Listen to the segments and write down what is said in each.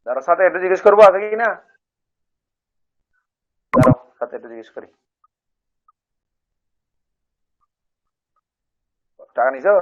দাঁড়াও, সাথে একটু জিজ্ঞেস করবো আছে কি না। দাঁড়াও, সাথে একটু জিজ্ঞেস করি। টাকা নিছো?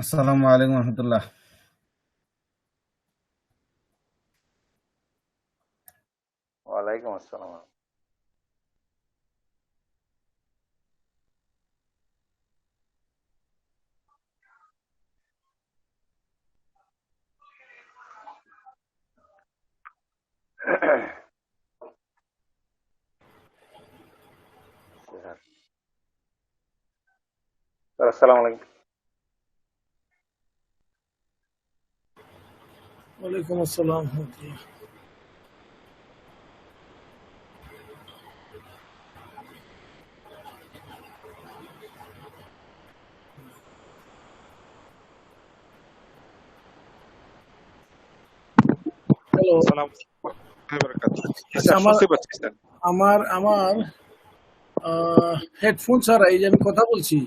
আসসালামু আলাইকুম রহমতুল্লাহ। ওয়ালাইকুম আসসালাম। স্যার, আসসালামু আলাইকুম। ওয়ালাইকুম আসসালাম রহমতুল্লাহ। হ্যালো। সালাম বারাকাতুহু। আচ্ছা, স্যার আমার শুনতে পাচ্ছি স্যার। আমার আমার হেডফোন ছাড়া এই যে আমি কথা বলছি,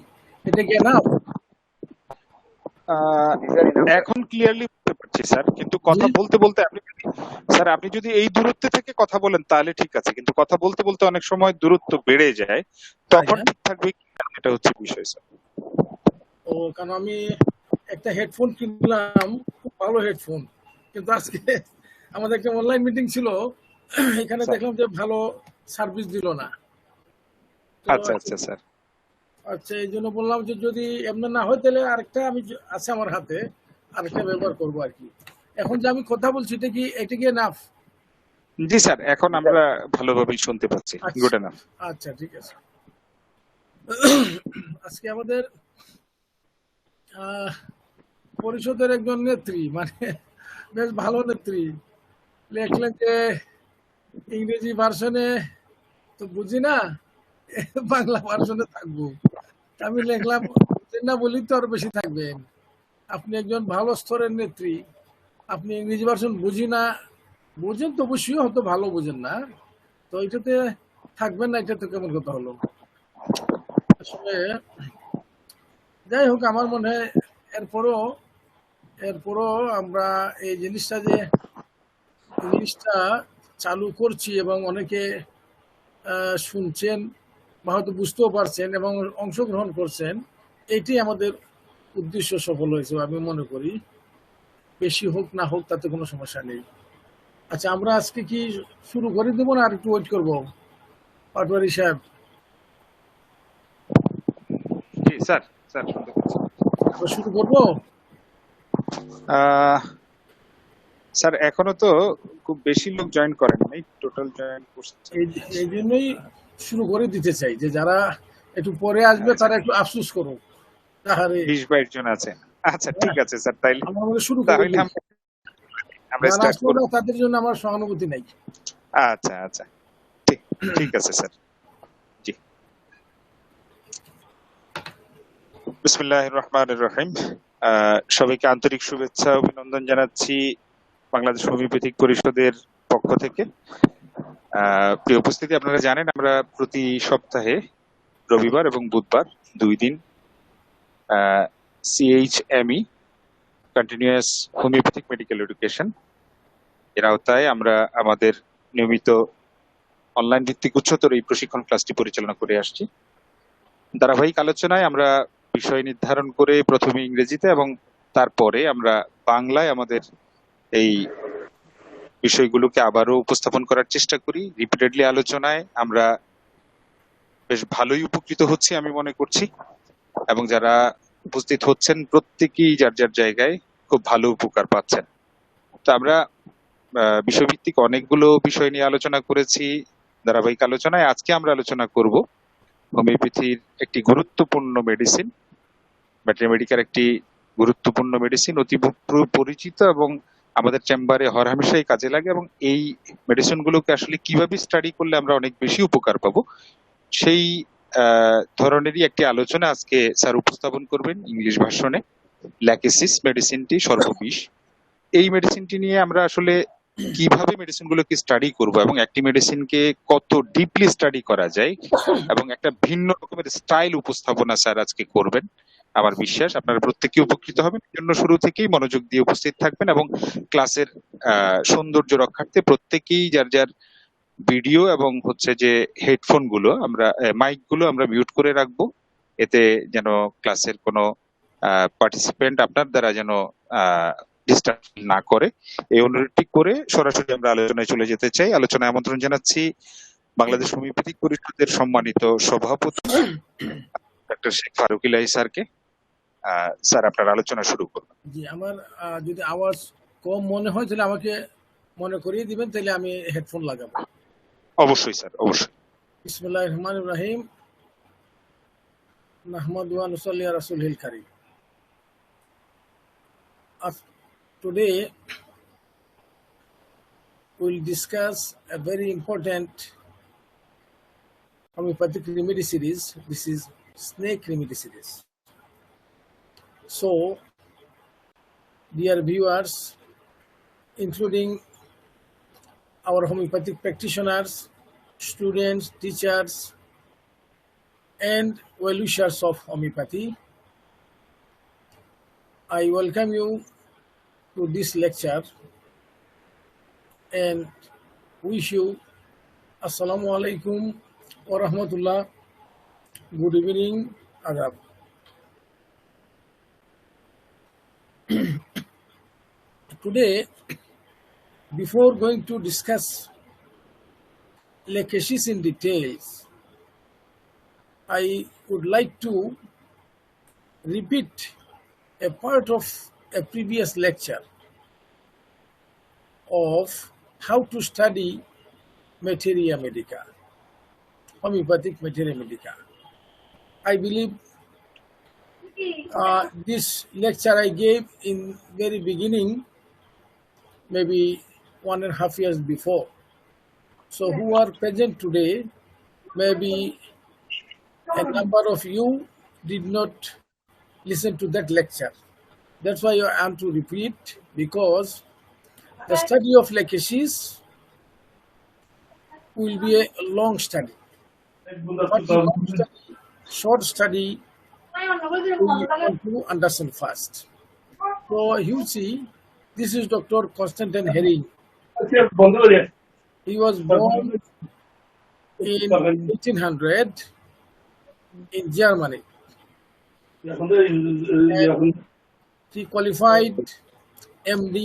এটা কি না? এখন ক্লিয়ারলি বুঝতে পারছি স্যার, কিন্তু কথা জি, বলতে বলতে আপনি যদি এই দূরত্বে থেকে কথা বলেন তাহলে ঠিক আছে, কিন্তু কথা বলতে বলতে অনেক সময় দূরত্ব বেড়ে যায়, তখন হ্যাঁ। ঠিক থাকবে কিনা এটা হচ্ছে বিষয় স্যার। ও, কারণ আমি একটা হেডফোন কিনলাম, খুব ভালো হেডফোন, কিন্তু আজকে আমাদের একটা অনলাইন মিটিং ছিল, এখানে স্যার দেখলাম যে ভালো সার্ভিস দিল না। তো আচ্ছা আচ্ছা স্যার। আচ্ছা, এই জন্য বললাম যে যদি এমনি না হয় তাহলে আরেকটা আমি আছে আমার হাতে, আরেকটা ব্যবহার করবো আর কি। এখন যে আমি কথা বলছি এটা কি নাফ? জি স্যার, এখন আমরা ভালোভাবেই শুনতে পাচ্ছি। আচ্ছা, গুড এনাফ। আচ্ছা, ঠিক আছে। আজকে আমাদের আহ, পরিষদের একজন নেত্রী, মানে বেশ ভালো নেত্রী, লেখলেন যে ইংরেজি ভার্সনে তো বুঝি না, বাংলা ভার্সনে থাকবো। তা আমি লিখলাম, বুঝেন না বলি তো আরো বেশি থাকবেন। আপনি একজন ভালো স্তরের নেত্রী, আপনি ইংরেজি ভার্সন বুঝি না, বুঝেন তো অবশ্যই, হয়তো ভালো বুঝেন না, তো এটাতে থাকবেন না, এটা তো কেমন কথা হলো আসলে। যাই হোক, আমার মনে হয় এরপরও এরপরও আমরা এই জিনিসটা চালু করছি এবং অনেকে শুনছেন বা হয়তো বুঝতেও পারছেন এবং অংশগ্রহণ করছেন, এটি আমাদের উদ্দেশ্য সফল হয়েছে আমি মনে করি। বেশি হোক না হোক তাতে কোনো সমস্যা নেই। আচ্ছা, আমরা আজকে কি শুরু করে দেবো না আর একটু ওয়েট করবো, পাটোয়ারি সাহেব? জি স্যার, স্যার শুনতে পাচ্ছি। আমরা শুরু করবো? স্যার এখনো তো খুব বেশি লোক জয়েন করেন নাই, টোটাল জয়েন করছে এই এই জন্যই শুরু করে দিতে চাই যে যারা একটু পরে আসবে আচ্ছা তারা একটু আফসোস করুক। তাহারে 20-22 জন আছে। আচ্ছা ঠিক আছে স্যার, তাইলে আমরা আমাদের শুরু করে তাহলে দিই। আমরা যারা স্টার্ট আসলো করব। না তাদের জন্য আমার সহানুভূতি নাই। আচ্ছা আচ্ছা, ঠিক ঠিক আছে স্যার। জি, বিসমিল্লাহির রহমানির রহিম। সবাইকে আন্তরিক শুভেচ্ছা অভিনন্দন জানাচ্ছি বাংলাদেশ হোমিওপ্যাথিক পরিষদের পক্ষ থেকে। প্রিয় উপস্থিতি, আপনারা জানেন আমরা প্রতি সপ্তাহে রবিবার এবং বুধবার 2 দিন CHME continuous homeopathic medical education এর আওতায় আমরা আমাদের নিয়মিত অনলাইন ভিত্তিক উচ্চতর এই প্রশিক্ষণ ক্লাসটি পরিচালনা করে আসছি। ধারাবাহিক আলোচনায় আমরা বিষয় নির্ধারণ করে প্রথমে ইংরেজিতে এবং তারপরে আমরা বাংলায় আমাদের এই বিষয়গুলোকে আবারও উপস্থাপন করার চেষ্টা করি। রিপিটেডলি আলোচনায় আমরা বেশ ভালোই উপকৃত হচ্ছি আমি মনে করছি, এবং যারা উপস্থিত হচ্ছেন প্রত্যেকেই যার যার জায়গায় খুব ভালো উপকার পাচ্ছেন। তো আমরা বিষয়ভিত্তিক অনেকগুলো বিষয় নিয়ে আলোচনা করেছি ধারাবাহিক আলোচনায়। আজকে আমরা আলোচনা করব হোমিওপ্যাথির একটি গুরুত্বপূর্ণ মেডিসিন, ম্যাট্রিমেডিকার একটি গুরুত্বপূর্ণ মেডিসিন, অতি পরিচিত এবং আমাদের চেম্বারে হরহামেশাই কাজে লাগে, এবং এই মেডিসিন গুলোকে আসলে কিভাবে স্টাডি করলে আমরা অনেক বেশি উপকার পাবো সেই ধরনেরই একটি আলোচনা আজকে স্যার উপস্থাপন করবেন ইংলিশ ভাষণে। ল্যাকেসিস মেডিসিনটি সর্ববিষ। এই মেডিসিনটি নিয়ে আমরা আসলে কিভাবে মেডিসিন গুলোকে স্টাডি করব এবং একটি মেডিসিনকে কত ডিপলি স্টাডি করা যায় এবং একটা ভিন্ন রকমের স্টাইল উপস্থাপনা স্যার আজকে করবেন। আমার বিশ্বাস আপনারা প্রত্যেকেই উপকৃত হবেন। এর জন্য শুরু থেকেই মনোযোগ দিয়ে উপস্থিত থাকবেন এবং ক্লাসের সৌন্দর্য রক্ষার্থে প্রত্যেকেই যার যার ভিডিও এবং হচ্ছে যে হেডফোন গুলো আমরা মাইক গুলো আমরা মিউট করে রাখবো, এতে যেন ক্লাসের কোনো পার্টিসিপেন্ট আপনার দ্বারা যেন ডিস্টার্ব না করে। এই অনুরোধটি করে সরাসরি আমরা আলোচনায় চলে যেতে চাই। আলোচনায় আমন্ত্রণ জানাচ্ছি বাংলাদেশ হোমিওপ্যাথিক পরিষদের সম্মানিত সভাপতি ডক্টর শেখ ফারুক ইলাহি স্যারকে। স্যার আপনার আলোচনা শুরু করুন। জি, আমার যদি আওয়াজ কম মনে হয় তাহলে আমাকে মনে করিয়ে দিবেন, তাহলে আমি হেডফোন লাগাবো। অবশ্যই স্যার, অবশ্যই। বিসমিল্লাহির রহমানির রহিম। নাহমাদু ওয়া নুসাল্লি আলা রাসূলিল কারীম। Today we'll discuss a very important homeopathic remedy series. This is snake remedy series. So, dear viewers, including our homeopathic practitioners, students, teachers, and well-wishers of homeopathy, I welcome you to this lecture and wish you Assalamu alaikum wa rahmatullah. Good evening, Adab. Today, before going to discuss Lakesis in details, I would like to repeat a part of a previous lecture of how to study Materia Medica, homeopathic Materia Medica. I believe this lecture I gave in very beginning, maybe 1.5 years before. So who are present today, maybe a number of you did not listen to that lecture. That's why I am to repeat, because the study of Lakesis will be a long study. But long study, short study, we want to understand first. So you see, this is Dr. Konstantin Hering. He was born in 1800 in Germany. And he qualified MD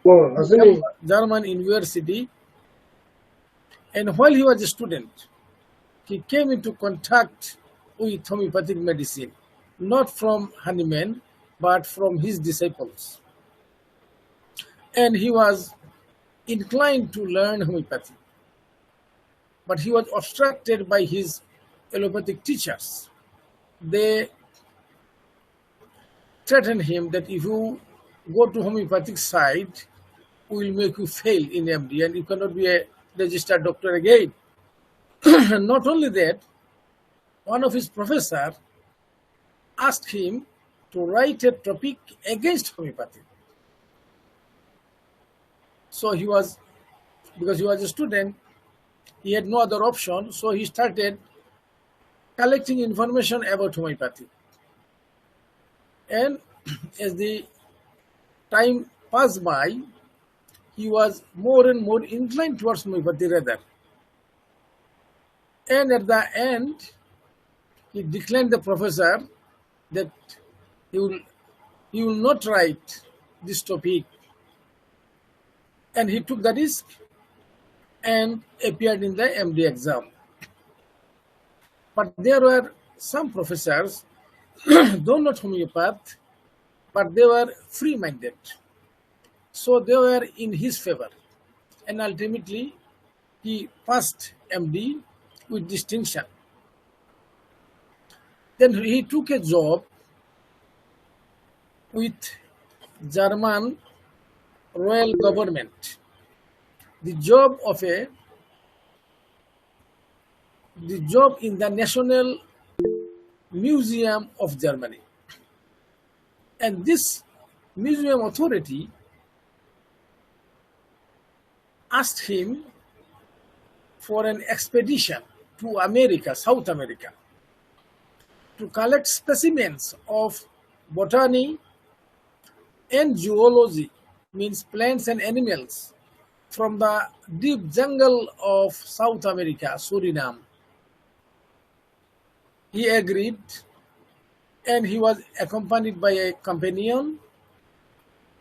from German University, and while he was a student, he came into contact with homeopathic medicine, not from Hahnemann, but from his disciples. And he was inclined to learn homeopathy, but he was obstructed by his allopathic teachers. They threatened him that if you go to homeopathic side, we will make you fail in MD and you cannot be a registered doctor again. Not only that, one of his professors asked him to write a topic against homeopathy. So he was, because he was a student, he had no other option, so he started collecting information about homeopathy. And as the time passed by, he was more and more inclined towards homeopathy rather. And at the end, he declined the professor that he will not write this topic. And he took the risk and appeared in the MD exam. But there were some professors, though not homeopath, but they were free-minded. So they were in his favor. And ultimately, he passed MD with distinction. Then he took a job with German royal government. The job in the National Museum of Germany. And this museum authority asked him for an expedition to America, South America, to collect specimens of botany and zoology, means plants and animals, from the deep jungle of South America, Suriname. He agreed, and he was accompanied by a companion,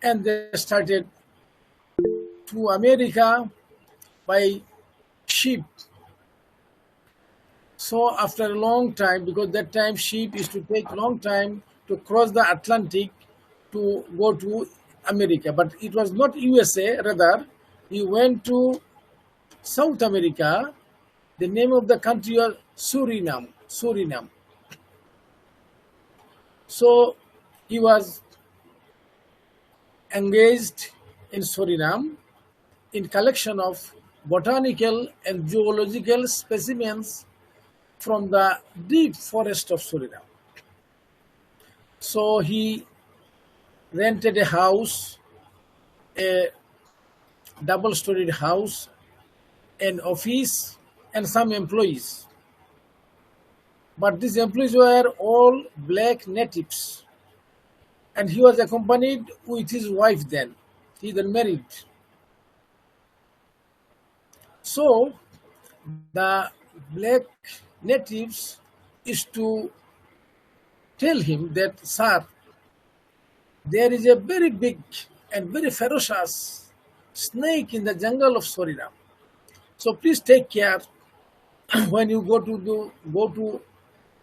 and they started to America by ship. So after a long time, because that time ship used to take a long time to cross the Atlantic to go to America, but it was not USA, rather he went to South America. The name of the country was Suriname. So he was engaged in Suriname in collection of botanical and zoological specimens from the deep forest of Suriname. So he rented a house, a double-storied house, an office, and some employees. But these employees were all black natives. And he was accompanied with his wife then. He then married. So the black natives used to tell him that, sir, there is a very big and very ferocious snake in the jungle of Suriname. So please take care when you go to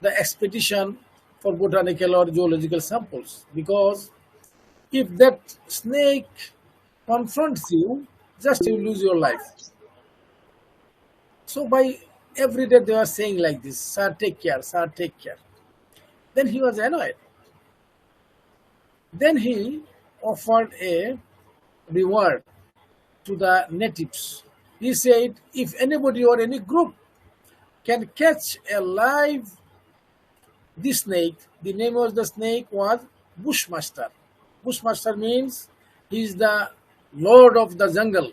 the expedition for botanical or zoological samples, because if that snake confronts you, just you lose your life. So by every day they were saying like this, sir, take care, sir, take care. Then he was annoyed. Then he offered a reward to the natives. He said, if anybody or any group can catch alive this snake, the name of the snake was Bushmaster. Bushmaster means he is the lord of the jungle.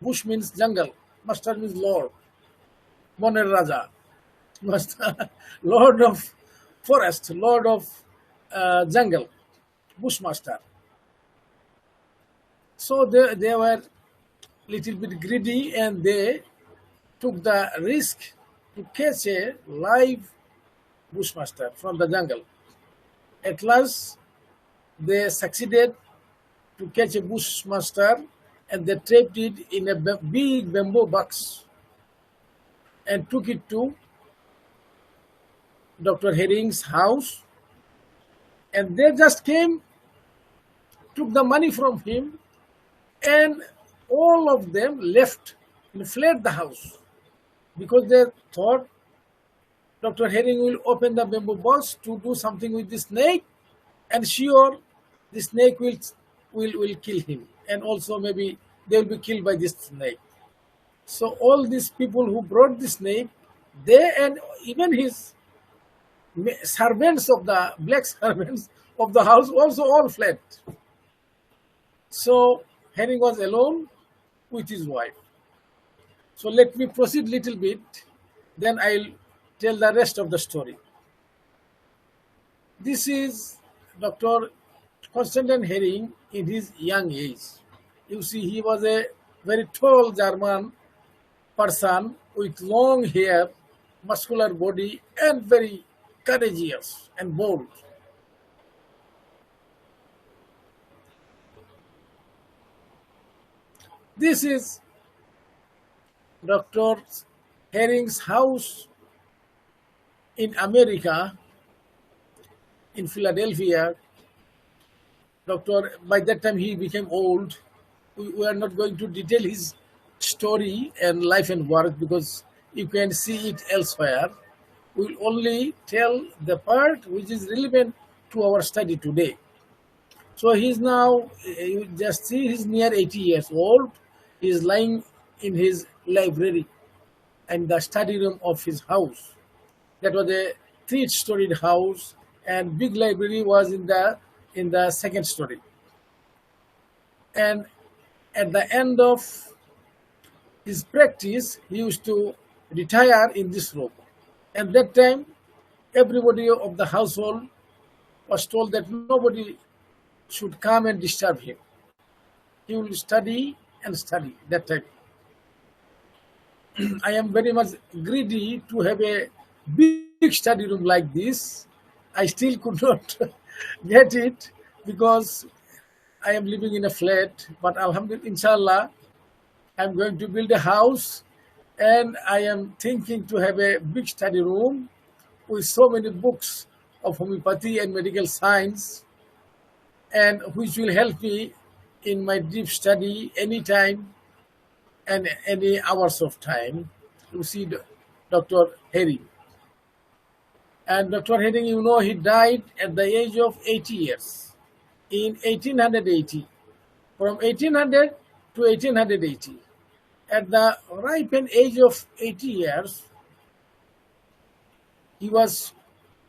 Bush means jungle. Master means lord. Boner Raja. Master, lord of forest, lord of jungle. Bushmaster. So they were little bit greedy, and they took the risk to catch a live Bushmaster from the jungle. At last, they succeeded to catch a Bushmaster, and they trapped it in a big bamboo box and took it to Dr. Herring's house. And they just came, took the money from him, and all of them left and fled the house because they thought Dr. Herring will open the bamboo box to do something with the snake, and sure the snake will kill him, and also maybe they will be killed by this snake. So all these people who brought the snake, they and even his servants of the black servants of the house also all fled. So Herring was alone with his wife. So let me proceed little bit, then I'll tell the rest of the story. This is Dr. Constantine Herring in his young age. You see, he was a very tall German person with long hair, muscular body, and very courageous and bold. This is Dr. Herring's house in America, in Philadelphia. By that time he became old. We are not going to detail his story and life and work because you can see it elsewhere. We'll only tell the part which is relevant to our study today. So he's now, you just see, he's near 80 years old. He's lying in his library and the study room of his house. That was a three-storied house, and big library was in the second story. And at the end of his practice, he used to retire in this room. At that time, everybody of the household was told that nobody should come and disturb him. He will study and study that time. I am very much greedy to have a big study room like this. I still could not get it because I am living in a flat, but alhamdulillah, inshallah, I'm going to build a house and I am thinking to have a big study room with so many books of homeopathy and medical science, and which will help me in my deep study anytime and any hours of time. You see Dr. Herring. And Dr. Herring, you know, he died at the age of 80 years in 1880. From 1800 to 1880. At the ripened age of 80 years, he was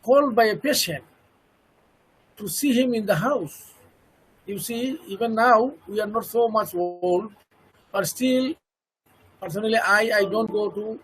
called by a patient to see him in the house. You see, even now, we are not so much old, but still, personally, I don't go to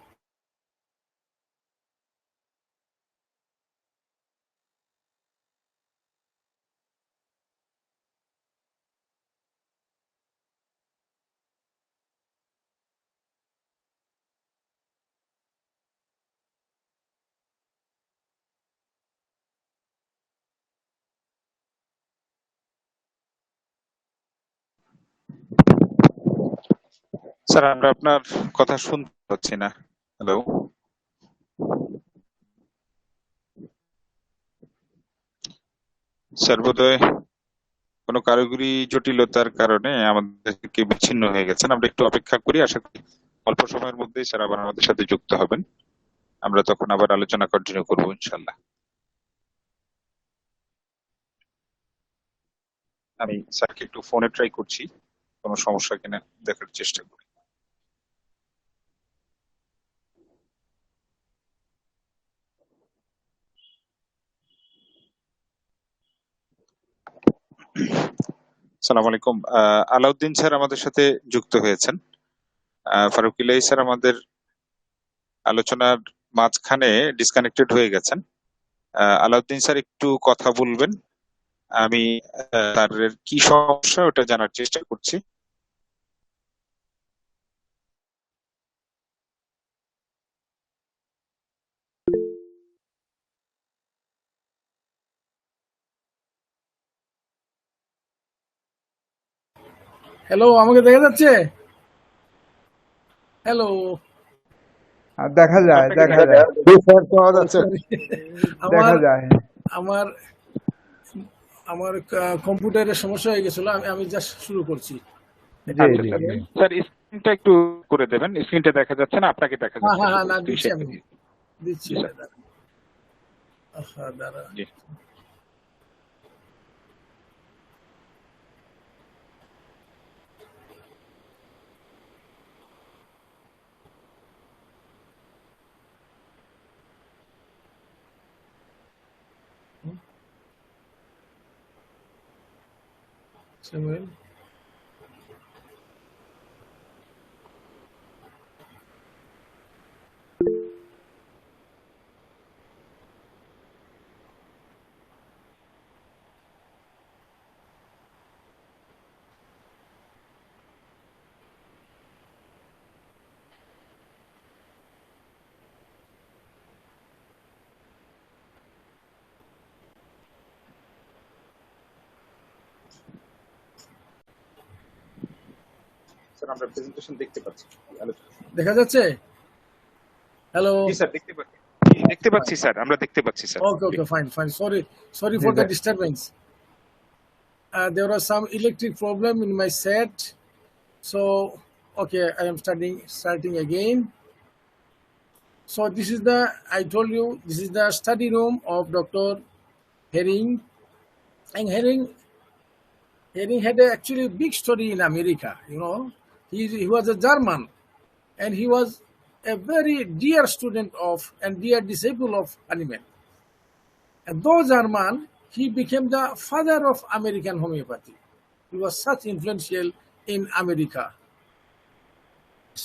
sir আমরা আপনার কথা শুনতে পাচ্ছি না। Hello sir, বোধহয় কোনো কারিগরি জটিলতার কারণে আমাদের থেকে বিচ্ছিন্ন হয়ে গেছেন। আমরা একটু অপেক্ষা করি, আশা করি অল্প সময়ের মধ্যেই স্যার আবার আমাদের সাথে যুক্ত হবেন। আমরা তখন আবার আলোচনা কন্টিনিউ করবো ইনশাল্লাহ। আমি স্যারকে একটু ফোনে ট্রাই করছি, কোনো সমস্যা কিনা দেখার চেষ্টা করি। সালাম আলাইকুম। আলাউদ্দিন স্যার আমাদের সাথে যুক্ত হয়েছেন। ফারুক ইলাহি স্যার আমাদের আলোচনার মাঝখানে ডিসকানেক্টেড হয়ে গেছেন। আলাউদ্দিন স্যার একটু কথা বলবেন, আমি তার কি সমস্যা ওটা জানার চেষ্টা করছি। হ্যালো, আমাকে দেখা যাচ্ছে? হ্যালো, দেখা যায় পাওয়া যাচ্ছে, দেখা আমার যায়। আমার আমার কম্পিউটারের সমস্যা হয়ে গেছিল, আমি জাস্ট শুরু করছি। জি জি স্যার স্ক্রিনটা একটু করে দেবেন, স্ক্রিনটা দেখা যাচ্ছে না, আপনাকে দেখা হ্যাঁ যাচ্ছে। হ্যাঁ, না দিচ্ছি, আমি দিচ্ছি। জি, স্যার। দাঁড়া। জি। Samuel. স্যার আমরা প্রেজেন্টেশন দেখতে পাচ্ছি। দেখা যাচ্ছে? হ্যালো। জি স্যার দেখতে পাচ্ছি। দেখতে পাচ্ছি স্যার, আমরা দেখতে পাচ্ছি sir. Okay, fine. Sorry for the disturbance. There was some electric problem in my set, so okay, I am starting again. So this is I told you, this is the study room of Dr. Herring. And Herring had actually a big story in America. He was a German, and he was a very dear student of and dear disciple of Hahnemann. And though German, he became the father of American homeopathy. He was such influential in America.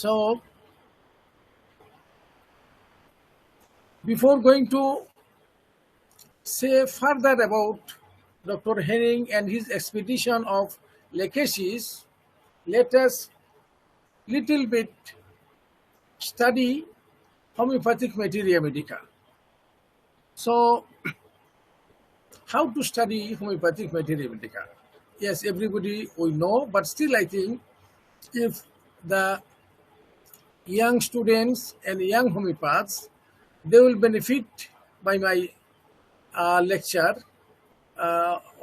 So, before going to say further about Dr. Herring and his expedition of Lachesis, let us little bit study homeopathic materia medica. So, how to study homeopathic materia medica? Yes, everybody we know, but still I think if the young students and young homeopaths, they will benefit by my lecture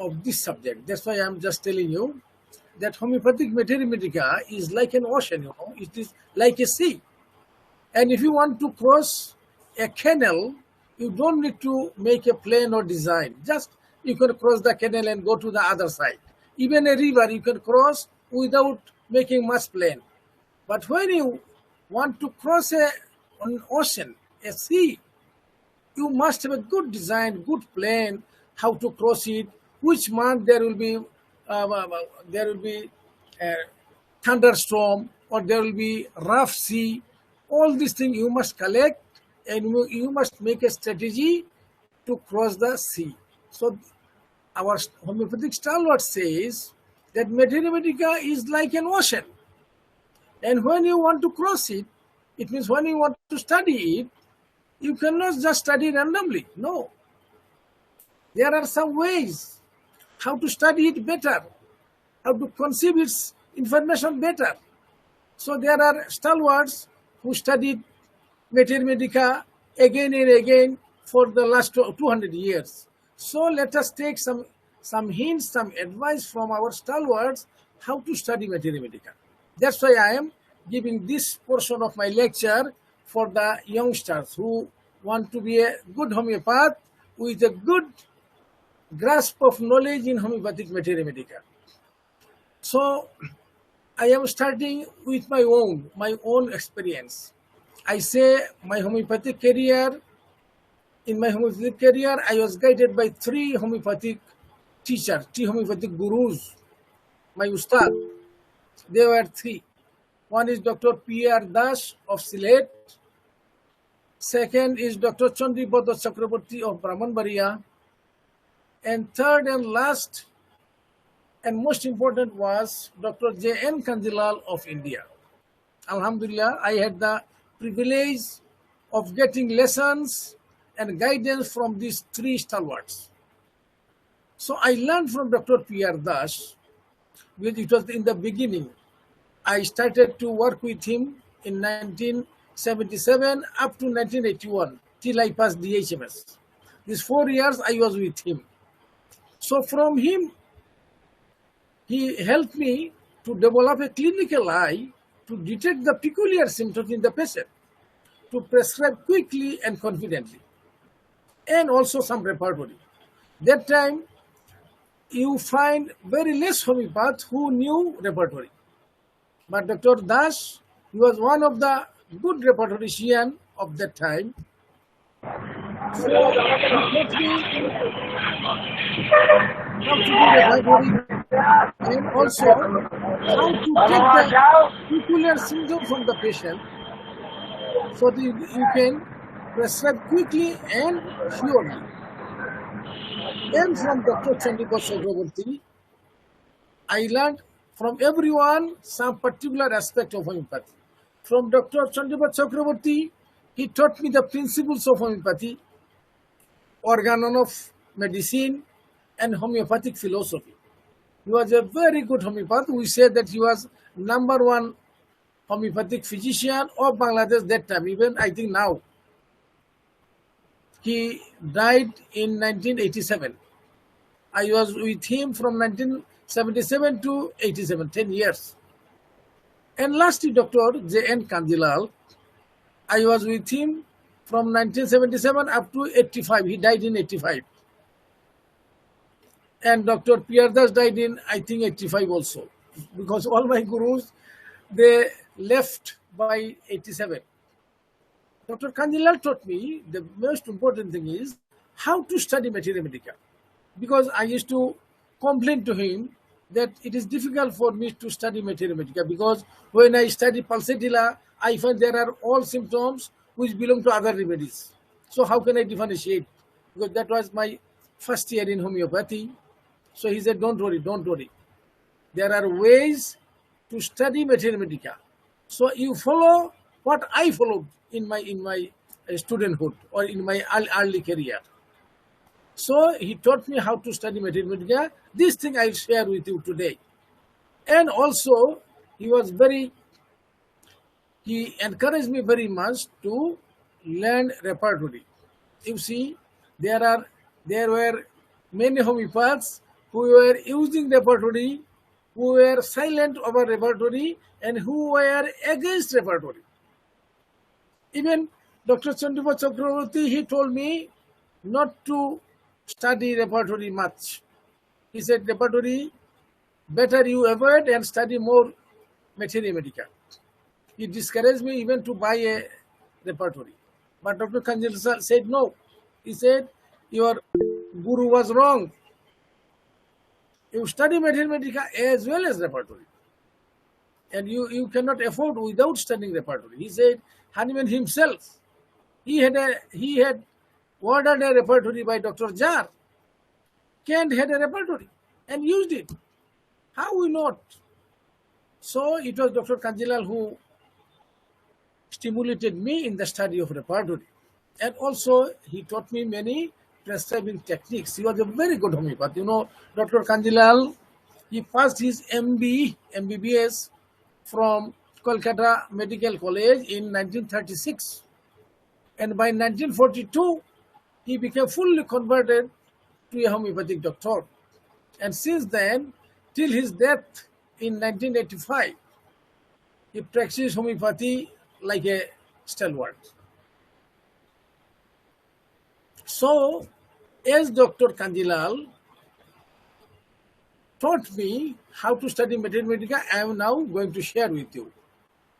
of this subject. That's why I'm just telling you that homeopathic materia medica is like an ocean, it is like a sea. And if you want to cross a canal, you don't need to make a plan or design. Just you can cross the canal and go to the other side. Even a river you can cross without making much plan. But when you want to cross an ocean, a sea, you must have a good design, good plan, how to cross it, which month there will be thunderstorm or there will be rough sea. All these things you must collect, and you must make a strategy to cross the sea. So our homeopathic stalwart says that materia medica is like an ocean. And when you want to cross it, it means when you want to study it, you cannot just study randomly. No. There are some ways how to study it better, how to conceive its information better. So there are stalwarts who studied materia medica again and again for the last 200 years. So let us take some hints, some advice from our stalwarts how to study materia medica. That's why I am giving this portion of my lecture for the youngsters who want to be a good homeopath with a good grasp of knowledge in homeopathic materia medica. So I am starting with my own experience. I say my homeopathic career. In my homeopathic career, I was guided by 3 homeopathic teachers, 3 homeopathic gurus, my ustad. They were 3. One is Dr. P.R. Das of Sylhet. Second is Dr. Chandibodha Chakraborty of Brahmanbaria. And third and last and most important was Dr. J.N. Kandilal of India. Alhamdulillah, I had the privilege of getting lessons and guidance from these 3 stalwarts. So I learned from Dr. P.R. Das, which it was in the beginning. I started to work with him in 1977 up to 1981 till I passed DHMS. These 4 years I was with him. So from him, he helped me to develop a clinical eye to detect the peculiar symptoms in the patient, to prescribe quickly and confidently, and also some repertory. That time, you find very less homeopaths who knew repertory. But Dr. Das, he was one of the good repertorician of that time. So, he taught me how to do repertory and also how to take the peculiar symptom from the patient so that you can prescribe quickly and surely. Then from Dr. Chandibodha Chakraborty, I learned from everyone some particular aspect of homeopathy. From Dr. Chandibodha Chakraborty, he taught me the principles of homeopathy, organon of medicine, and homeopathic philosophy. He was a very good homeopath. We say that he was #1 homeopathic physician of Bangladesh that time, even I think now. He died in 1987. I was with him from 1977 to 87, 10 years. And lastly, Dr. J.N. Kandilal, I was with him from 1977 up to 85. He died in 85. And Dr. Pierdas died in, I think, 85 also. Because all my gurus, they left by 87. Dr. Kandilal taught me the most important thing is how to study Materia Medica. Because I used to complain to him that it is difficult for me to study Materia Medica because when I study Pulsatilla, I find there are all symptoms which belong to other remedies. So how can I differentiate? Because that was my first year in homeopathy. So he said, don't worry, don't worry. There are ways to study Materia Medica. So you follow what I followed in my studenthood or in my early career. So he taught me how to study Materia Medica. This thing I'll share with you today. And also, he encouraged me very much to learn repertory. You see, there were many homeopaths who were using repertory, who were silent over repertory, and who were against repertory. Even Dr. Chandra Chakraborty, he told me not to study repertory much. He said, repertory, better you avoid and study more Materia Medica. He discouraged me even to buy a repertory. But Dr. Kandilal said no. He said, your guru was wrong. You study Materia Medica as well as repertory. And you cannot afford without studying repertory. He said, Hahnemann himself, he had ordered a repertory by Dr. Jar. Kent had a repertory and used it. How we not? So it was Dr. Kandilal who stimulated me in the study of repertory. And also he taught me many prescribing techniques. He was a very good homeopath. You know, Dr. Kandilal, he passed his MBBS from Kolkata Medical College in 1936. And by 1942, he became fully converted to a homeopathic doctor. And since then, till his death in 1985, he practiced homeopathy like a stalwart. So, as Dr. Kandilal taught me how to study Materia Medica, I am now going to share with you.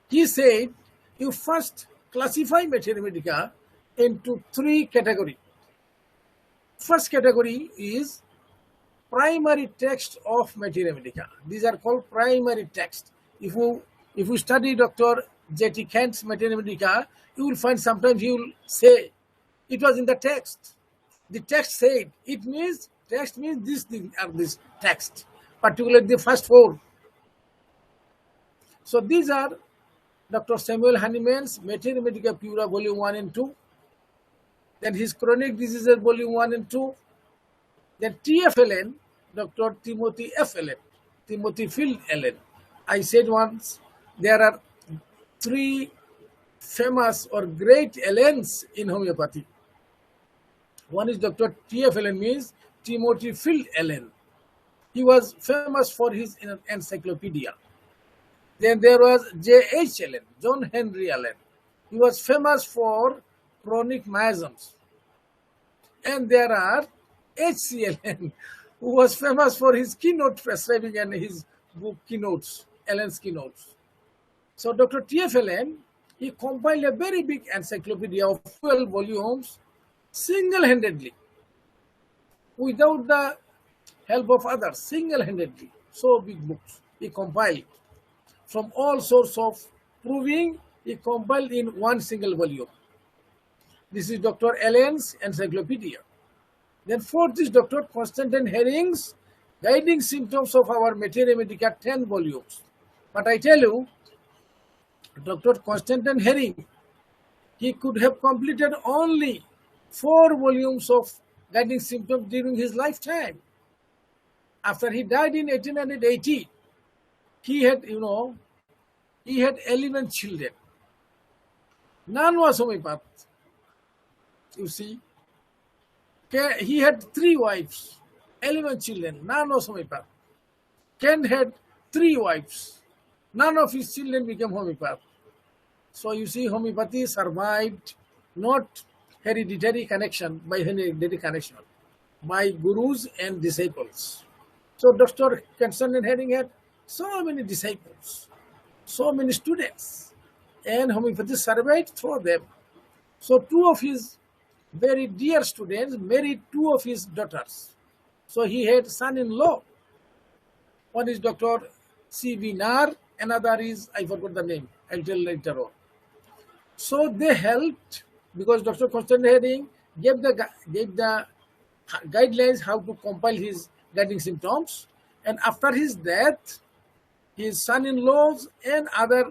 He said, you first classify Materia Medica into 3 categories. First category is primary text of Materia Medica. These are called primary text. If you study Dr. J.T. Kent's Materia Medica, you will find sometimes he will say, it was in the text. The text said, it means, text means this thing or this text, particularly the first 4. So these are Dr. Samuel Hahnemann's Materia Medica Pura Volume 1 and 2. Then his Chronic Diseases Volume 1 and 2. Then TFLN, Dr. Timothy F. Allen, Timothy Field Allen. I said once, there are 3 famous or great Allens in homeopathy. One is Dr. T.F. Allen, means Timothy Field Allen. He was famous for his encyclopedia. Then there was J.H. Allen, John Henry Allen. He was famous for chronic miasms. And there are H.C. Allen, who was famous for his keynote prescribing and his book Keynotes, Allen's Keynotes. So Dr. T.F. Allen, he compiled a very big encyclopedia of 12 volumes single-handedly, without the help of others, single-handedly. So big books he compiled from all sorts of proving, he compiled in one single volume. This is Dr. Allen's encyclopedia. Then 4th is Dr. Constantine Herring's Guiding Symptoms of Our Materia Medica, 10 volumes. But I tell you, Dr. Constantine Herring, he could have completed only 4 volumes of Guiding Symptoms during his lifetime. After he died in 1880, he had, He had 11 children. None was homeopath. You see, he had 3 wives, 11 children. None was homeopath. Ken had 3 wives. None of his children became homeopath. So you see, homeopathy survived not hereditary connection, by hereditary connection, by gurus and disciples. So Dr. Constantine Herring had so many disciples, so many students, and homeopathy survived through them. So 2 of his very dear students married 2 of his daughters. So he had son-in-law. One is Dr. C.V. Nar, another is, I forgot the name, I'll tell later on. So they helped, because Dr. Constantine Herring gave the guidelines how to compile his guiding symptoms, and after his death, his son-in-laws and other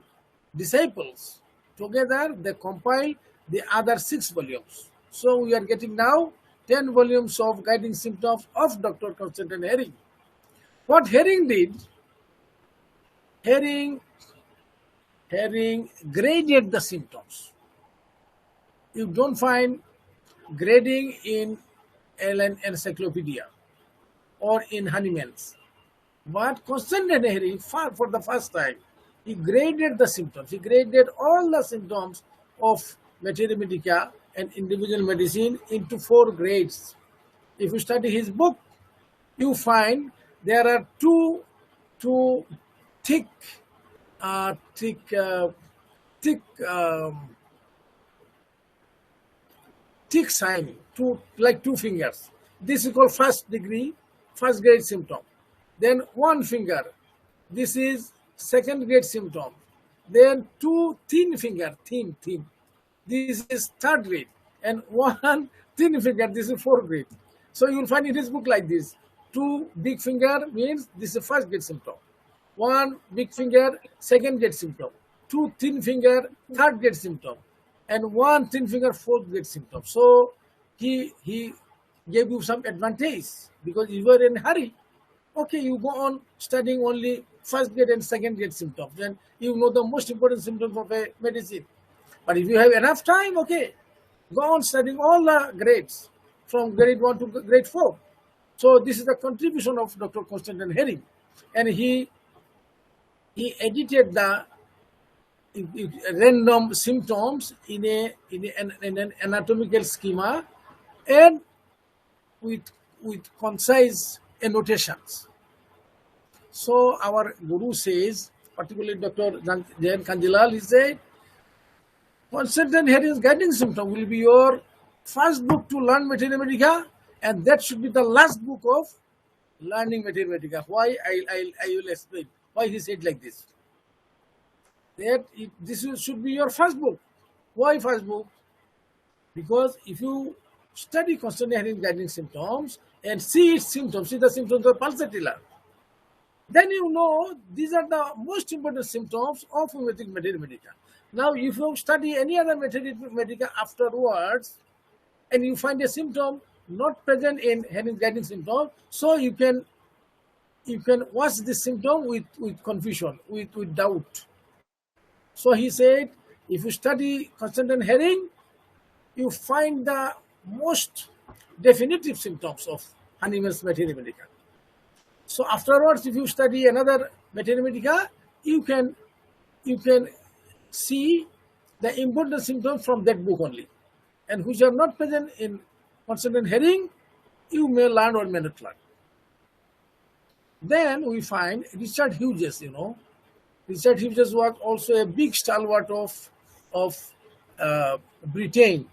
disciples together they compiled the other 6 volumes. So we are getting now 10 volumes of guiding symptoms of Dr. Constantine Herring. What Herring did, Herring graded the symptoms. You don't find grading in an encyclopedia or in Hahnemann's. But Constantine Herring, for the first time, he graded the symptoms. He graded all the symptoms of materia medica and individual medicine into 4 grades. If you study his book, you find there are two thick sign, like 2 fingers. This is called first grade symptom. Then 1 finger, this is second grade symptom. Then 2 thin finger, thin. This is 3rd grade, and 1 thin finger, this is 4th grade. So you will find in his book like this: 2 big finger means this is first grade symptom. 1 big finger, second grade symptom. 2 thin finger, 3rd grade symptom, and 1 thin finger, 4th grade symptom. So he gave you some advantage, because if you are in a hurry, okay, you go on studying only first grade and second grade symptoms, then you know the most important symptoms of a medicine. But if you have enough time, okay, go on studying all the grades from grade 1 to grade 4. So this is the contribution of Dr. Constantine Herring, and he edited the random symptoms in an anatomical schema and with concise annotations. So our guru says, particularly Dr. J.N. Kanjilal, he said, Constantine Herring's guiding symptom will be your first book to learn materia medica, and that should be the last book of learning materia medica. Why? I will explain why he said like this. This should be your first book. Why first book? Because if you study Constantine Herring's guiding symptoms and see its symptoms, see the symptoms of pulsatilla, then you know these are the most important symptoms of homeopathic materia medica. Now, if you study any other materia medica afterwards, and you find a symptom not present in Herring's guiding symptom, so you can watch this symptom with confusion, with doubt. So he said, if you study Constantine Herring, you find the most definitive symptoms of Hahnemann's materia medica. So afterwards, if you study another materia medica, you can see the important symptoms from that book only, and which are not present in Constantine Herring, you may learn or may not learn. Then we find Richard Hughes. Richard Hughes was also a big stalwart of Britain.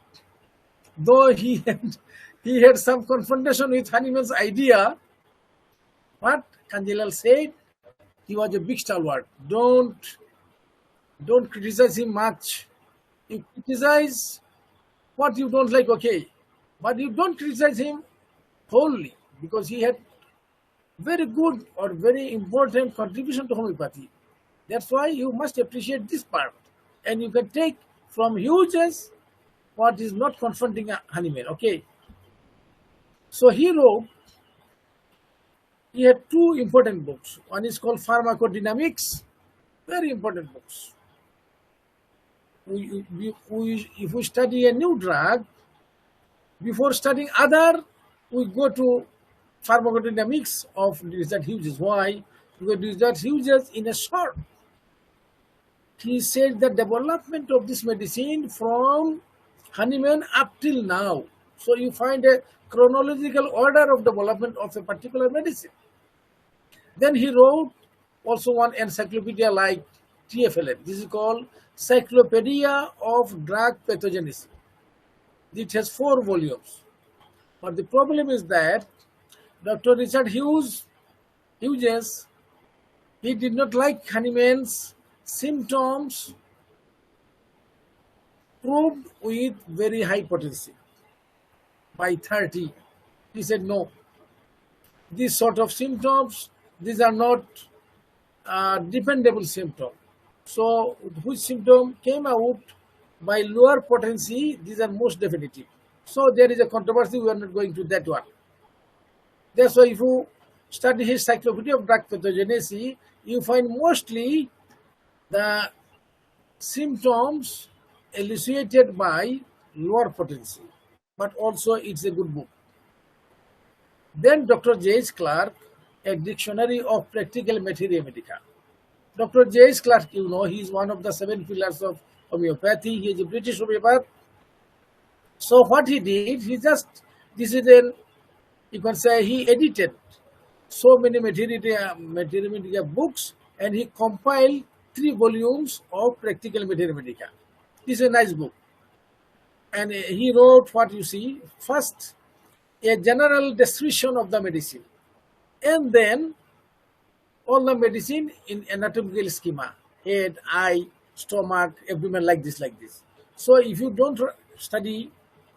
Though he had some confrontation with Hahnemann's idea, but Kanjilal said he was a big stalwart. Don't criticize him much. You criticize what you don't like, okay, but you don't criticize him wholly, because he had very good or very important contribution to homeopathy. That's why you must appreciate this part, and you can take from Hughes what is not confronting Hahnemann, okay. So he had 2 important books. One is called Pharmacodynamics, Very important books. If we study a new drug, before studying other, we go to pharmacodynamics of Richard Hughes. Why? Because Richard Hughes, in a short, he said the development of this medicine from Hahnemann up till now. So you find a chronological order of development of a particular medicine. Then he wrote also one encyclopedia like TFLN. This is called Cyclopedia of Drug Pathogenesis. It has 4 volumes. But the problem is that Dr. Richard Hughes, he did not like Hahnemann's symptoms proved with very high potency. By 30, he said no. These sort of symptoms, these are not dependable symptoms. So which symptom came out by lower potency, these are most definitive. So there is a controversy, we are not going to that one. That's why if you study his Cyclopedia of Drug Pathogenesis, you find mostly the symptoms elucidated by lower potency, but also it's a good book. Then Dr. J.H. Clark, A Dictionary of Practical Materia Medica. Dr. J.H. Clark, you know, he is one of the 7 pillars of homeopathy. He is a British homeopath. So what he did, he just, this is an, you can say, he edited so many materia medica books, and he compiled 3 volumes of Practical Materia Medica. This is a nice book. And he wrote what you see. First, a general description of the medicine, and then all the medicine in anatomical schema: head, eye, stomach, abdomen, like this, like this. So if you don't study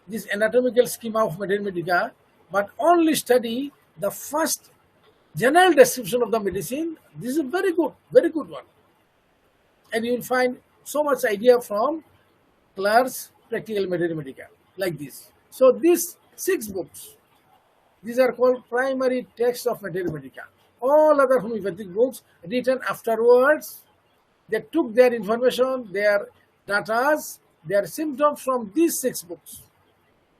this anatomical schema of Materia Medica, but only study the first general description of the medicine, this is a very good one. And you will find so much idea from Clark's Practical Materia Medica, like this. So these 6 books, these are called primary texts of Materia Medica. All other homeopathic books written afterwards, they took their information, their data, their symptoms from these 6 books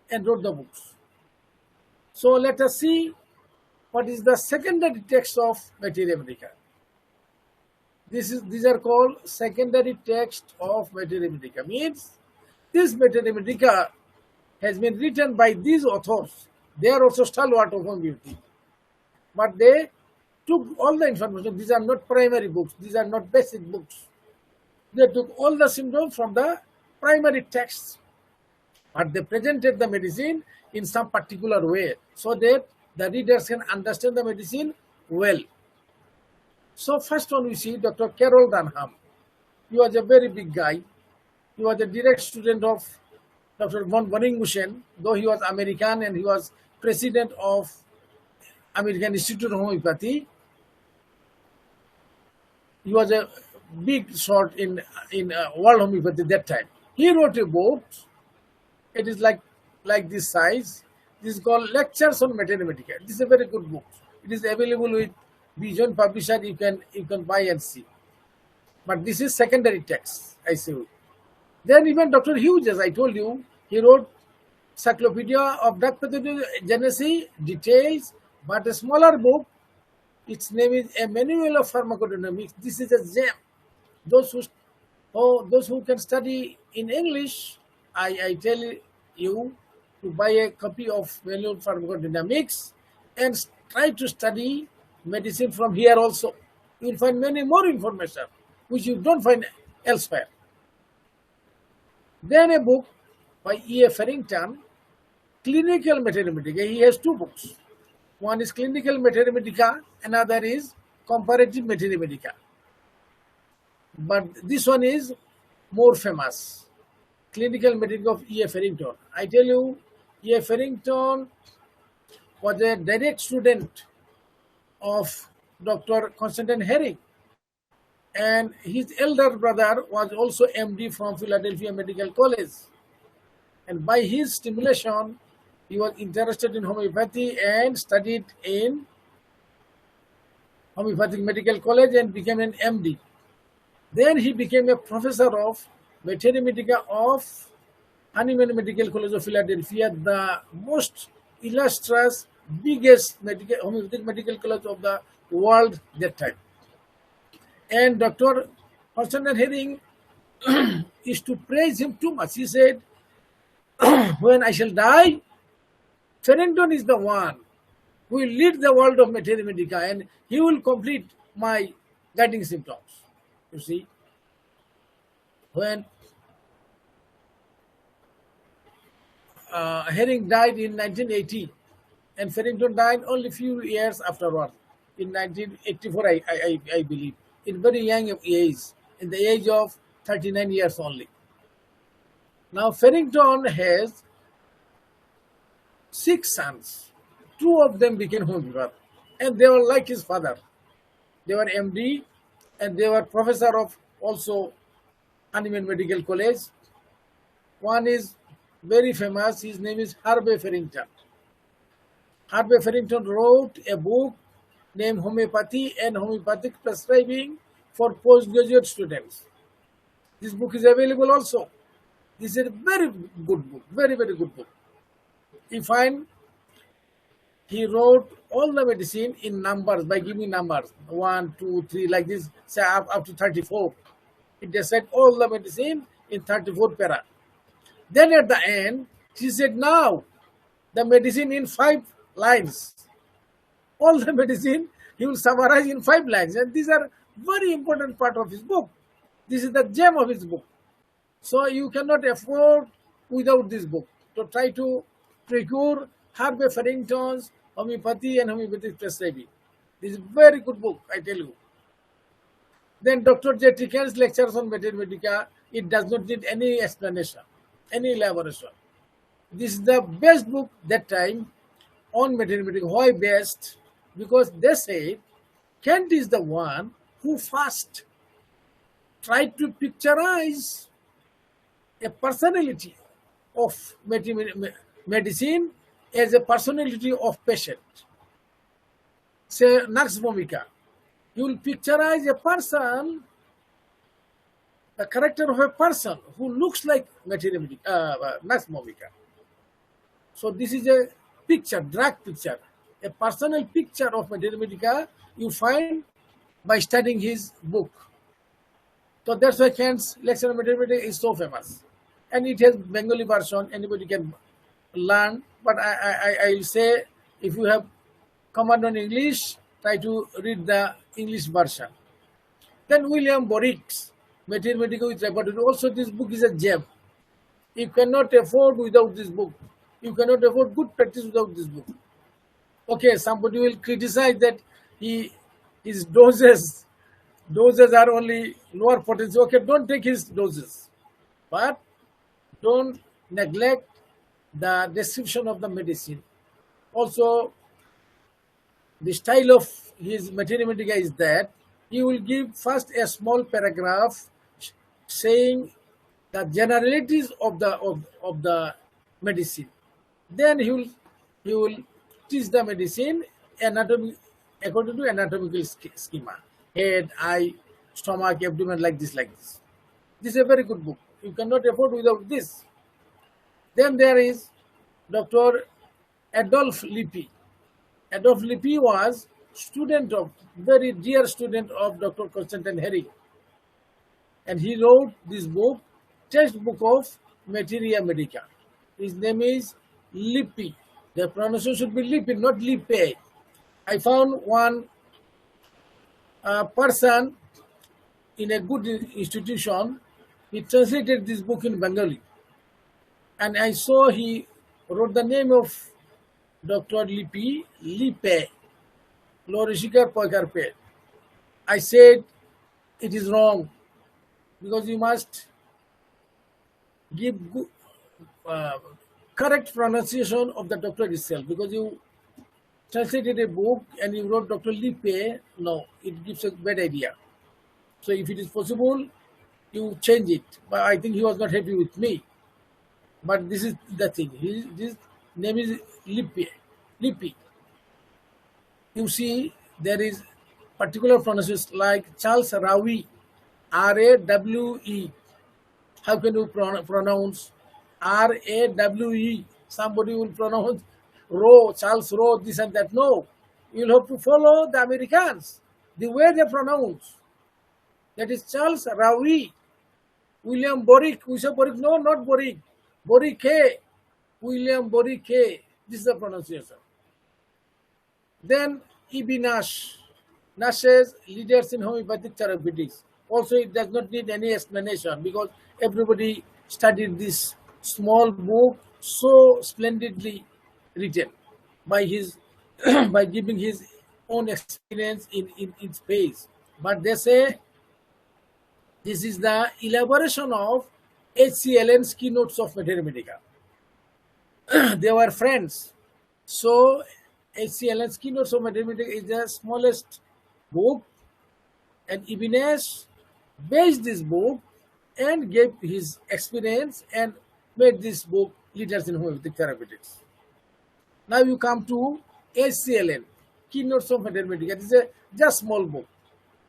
and wrote the books. So let us see what is the secondary text of Materia Medica. These are called secondary text of Materia Medica. Means this Materia Medica has been written by these authors. They are also stalwart of homeopathy, but they took all the information. These are not primary books. These are not basic books. They took all the symptoms from the primary texts, but they presented the medicine in some particular way so that the readers can understand the medicine well. So first one we see Dr. Carroll Dunham. He was a very big guy. He was a direct student of Dr. von Boningen, though he was American and he was president of American Institute of Homeopathy. He was a big shot in world homeopathy that time. He wrote a book. It is like this size. This is called Lectures on Materia Medica. This is a very good book. It is available with Bijon Publisher. You can buy and see. But this is secondary text, I say. Then even Dr. Hughes, as I told you, he wrote Cyclopedia of Drug Pathogenesis, details, but a smaller book. Its name is A Manual of Pharmacodynamics. This is a gem. Those who can study in English, I tell you to buy a copy of Manual of Pharmacodynamics and try to study medicine from here also. You will find many more information which you don't find elsewhere. Then a book by E. A. Farrington, Clinical Materia Medica. He has 2 books. One is Clinical Materia Medica, another is Comparative Materia Medica. But this one is more famous. Clinical Medica of E. A. Farrington. I tell you, E. A. Farrington was a direct student of Dr. Constantine Herring. And his elder brother was also MD from Philadelphia Medical College. And by his stimulation, he was interested in homeopathy and studied in Homeopathic Medical College and became an MD. Then he became a professor of Veterinary Medica of Hahnemann Medical College of Philadelphia, the most illustrious, biggest homeopathic medical college of the world that time. And Dr. Constantine Herring used to praise him too much. He said, when I shall die, Farrington is the one who will lead the world of Veterinary Medica, and he will complete my guiding symptoms. You see, when Herring died in 1980, and Farrington died only few years afterward, in 1984, I believe, in very young age, in the age of 39 years only. Now Farrington has 6 sons. 2 of them became homeopath, and they were like his father. They were MD, and they were professor of also Hahnemann Medical College. One is very famous. His name is Harvey Farrington. Harvey Farrington wrote a book named Homeopathy and Homeopathic Prescribing for Postgraduate Students. This book is available also. This is a very good book, very, very good book. You find he wrote all the medicine in numbers by giving numbers 1, 2, 3 like this, say up to 34. He described all the medicine in 34 para. Then at the end, he said, now the medicine in 5 lines. All the medicine he will summarize in 5 lines, and these are very important part of his book. This is the gem of his book. So you cannot afford without this book to try to procure Harvey Farrington's Homeopathy and Homeopathic Prescribing. This is a very good book, I tell you. Then Dr. J. Ticken's lectures on Veterinary Medica, it does not need any explanation, any elaboration. This is the best book that time on Veterinary Medica. Why best? Because they say Kent is the one who first tried to picturize a personality of medicine as a personality of patient. Say Nurse Momika, you will picturize a person, the character of a person who looks like Nurse Momika. So this is a picture, drug picture, a personal picture of Veterinary Medica you find by studying his book. So that's why Kent's lecture on Veterinary Medica is so famous. And it has Bengali version, anybody can learn. But I will say, if you have command on English, try to read the English version. Then William Borwick's Veterinary Medica with Laboratory. Also this book is a gem. You cannot afford without this book. You cannot afford good practice without this book. Okay, somebody will criticize that his doses are only lower potency. Okay, don't take his doses. But don't neglect the description of the medicine. Also, the style of his Veterinary Medica is that he will give first a small paragraph saying the generalities of the medicine. Then he will teach the medicine anatomy according to anatomical schema: head, eye, stomach, abdomen, like this. This is a very good book. You cannot afford without this. Then there is Dr. Adolf Lippi. Adolf Lippi was very dear student of Dr. Constantine Herring. And he wrote this book, Textbook of Materia Medica. His name is Lippi. The pronunciation should be Lippi, not Lippe. I found one person in a good institution. He translated this book in Bengali. And I saw he wrote the name of Dr. Lippi, Lippe, Lorishikar Poikarpe. I said, it is wrong, because you must give correct pronunciation of the doctor itself, because you translated a book and you wrote Dr. Lippe. No, it gives a bad idea. So if it is possible, you change it. But I think he was not happy with me. But this is the thing. His name is Lippi. You see, there is particular pronunciation like Charles Rawi, R-A-W-E. How can you pronounce R-A-W-E? Somebody will pronounce Roe, Charles Roe, this and that. No, you'll have to follow the Americans, the way they pronounce. That is Charles Rowe, William Borick. We say Borick, no, not Borick. Borick, William Borick. This is the pronunciation. Then E.B. Nash. Nash's Leaders in Homeopathic Therapeutics. Also, it does not need any explanation because everybody studied this small book so splendidly written by his by giving his own experience in its page. But they say this is the elaboration of H.C. Allen's Keynotes of Materia Medica. They were friends. So H.C. Allen's Keynotes of Materia Medica is the smallest book, and Ibn Nash based this book and gave his experience and made this book Leaders in Homeopathic Therapeutics. Now you come to H.C. Allen, Keynotes of Materia Medica. It is a just small book,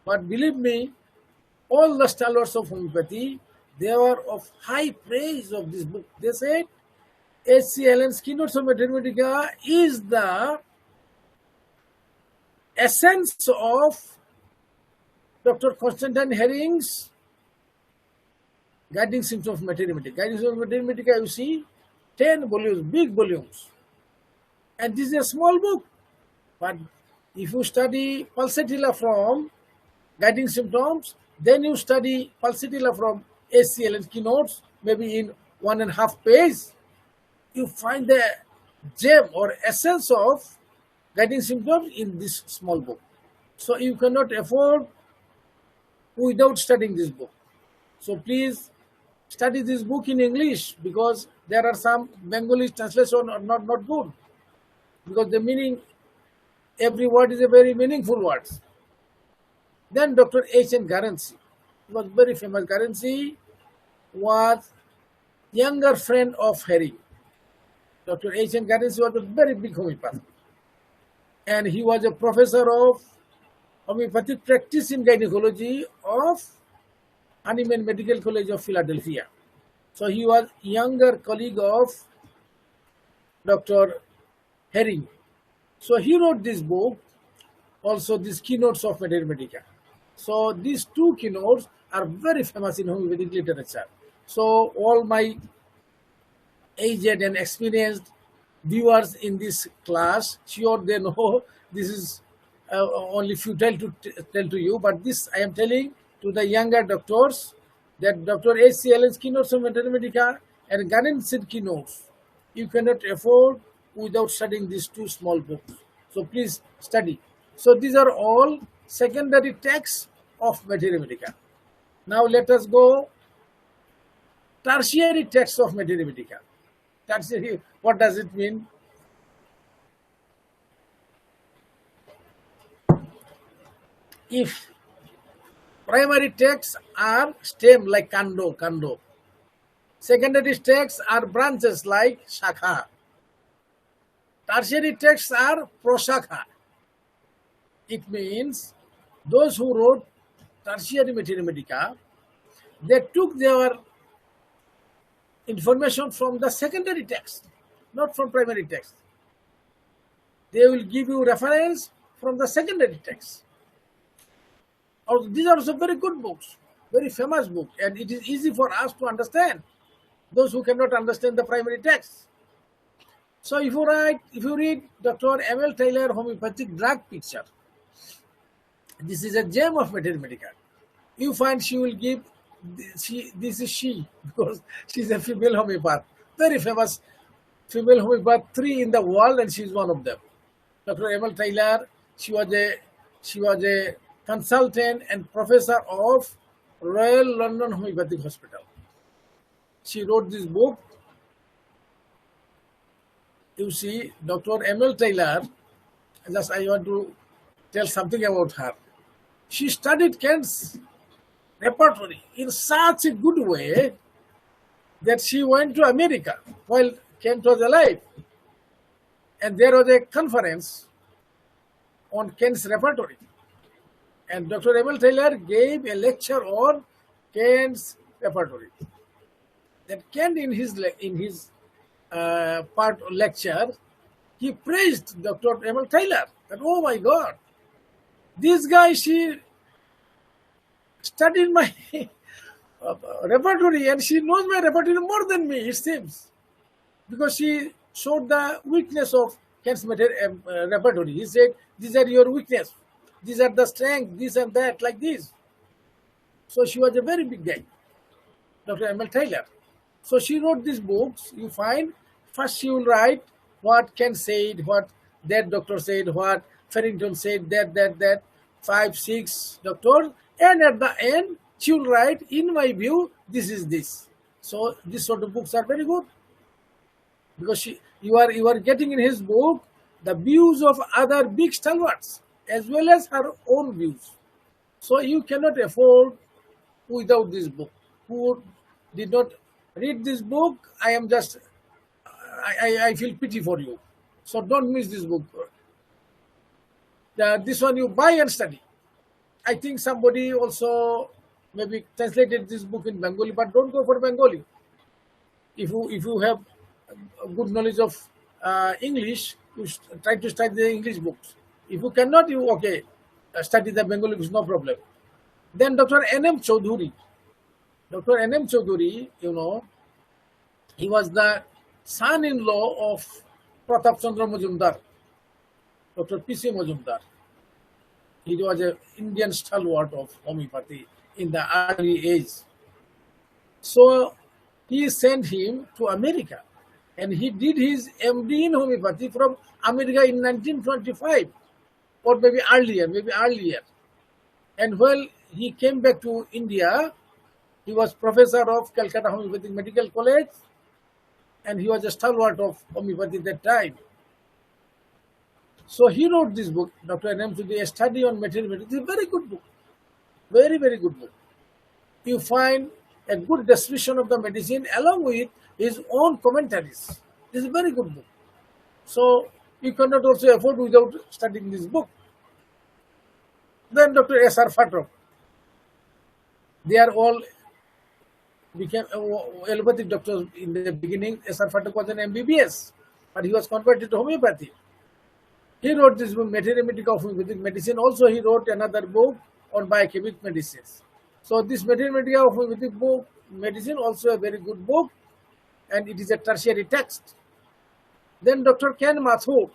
but believe me, all the stalwarts of homeopathy, they were of high praise of this book. They said H.C. Allen's Keynotes of Materia Medica is the essence of Dr. Constantine Herring's Guiding Symptoms of Materia Medica. Guiding Symptoms of Materia Medica, you see, 10 volumes, big volumes. And this is a small book. But if you study Pulsatilla from Guiding Symptoms, then you study Pulsatilla from H.C. Allen's Keynotes, maybe in 1.5 pages, you find the gem or essence of Guiding Symptoms in this small book. So you cannot afford without studying this book. So please study this book in English because there are some Bengali translation are not good. Because the meaning, every word is a very meaningful word. Then Dr. H.N. Guernsey was very famous. Guernsey was younger friend of Herring. Dr. H.N. Guernsey was a very big homeopath. And he was a professor of homeopathic practice in gynecology of Hahnemann Medical College of Philadelphia. So he was younger colleague of Dr. Herring. So he wrote this book, also these Keynotes of Materia Medica. So these two keynotes are very famous in homeopathic literature. So all my aged and experienced viewers in this class, sure they know this is only futile to tell to you, but this I am telling to the younger doctors that Dr. H.C. Allen's Keynotes of Materia Medica and Guernsey Keynotes, you cannot afford without studying these two small books. So please study. So these are all secondary texts of Materia Medica. Now let us go tertiary texts of Materia Medica. Tertiary, what does it mean? If primary texts are stem like kando, secondary texts are branches like shakha, tertiary texts are proshakha. It means those who wrote tertiary Materia Medica, they took their information from the secondary text, not from primary text. They will give you reference from the secondary text. These are also very good books, very famous book, and it is easy for us to understand those who cannot understand the primary text. So if you read Dr. M.L. Taylor Homeopathic Drug Picture, this is a gem of Materia Medica. You find she will give, this is she, because she is a female homeopath, very famous female homeopath, 3 in the world, and she is one of them. Dr. M.L. Taylor, she was a consultant and professor of Royal London Homeopathic Hospital. She wrote this book. You see, Dr. M.L. Taylor, just I want to tell something about her. She studied Kent's repertory in such a good way that she went to America while Kent was alive. And there was a conference on Kent's repertory. And Dr. M.L. Taylor gave a lecture on Kant's repertory. That Kant in his part lecture, he praised Dr. Emil Taylor. That, oh my God, this guy, she studied my repertory and she knows my repertory more than me, it seems. Because she showed the weakness of Kant's repertory. He said, these are your weakness. These are the strength, this and that, like this. So she was a very big guy, Dr. Emil Taylor. So she wrote these books. You find, first she will write what Kant said, what that doctor said, what Farrington said, that, 5, 6 doctors. And at the end, she will write, in my view, this is this. So this sort of books are very good. Because you are getting in his book the views of other big stalwarts as well as her own views. So you cannot afford without this book. Who did not read this book, I feel pity for you. So don't miss this book. This one you buy and study. I think somebody also maybe translated this book in Bengali, but don't go for Bengali. If you have a good knowledge of English, you try to study the English books. If you cannot, you study the Bengali books, no problem. Then Dr. N.M. Chaudhuri. Dr. N.M. Chaudhuri, he was the son-in-law of Pratap Chandra Majumdar, Dr. P.C. Majumdar. He was an Indian stalwart of homeopathy in the early age. So he sent him to America and he did his MD in homeopathy from America in 1925 or maybe earlier. And while he came back to India, he was professor of Calcutta Homeopathic Medical College and he was a stalwart of homeopathy at that time. So he wrote this book, Dr. N.M. Chaudhuri, A Study on Material Medicine. It's a very good book. Very, very good book. You find a good description of the medicine along with his own commentaries. It's a very good book. So you cannot also afford without studying this book. Then Dr. S.R. Phatak. They are all became allopathic doctors in the beginning. S.R. Phatak was an MBBS, but he was converted to homeopathy. He wrote this book, Materia Medica of Homeopathic Medicine. Also, he wrote another book on biochemic medicines. So this Materia Medica of Homeopathic Medicine also a very good book, and it is a tertiary text. Then Dr. Ken Mathur,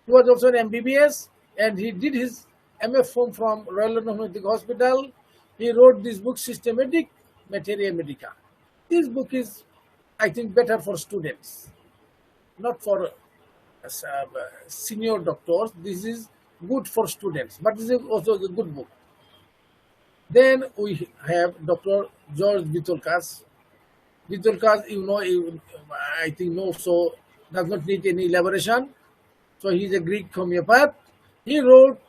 he was also an MBBS, and he did his MF from Royal London Homeopathic Hospital. He wrote this book, Systematic Materia Medica. This book is, I think, better for students, not for senior doctors. This is good for students, but this is also a good book. Then we have Dr. George Vithoulkas. Vithoulkas, I think so does not need any elaboration. So he is a Greek homeopath. He wrote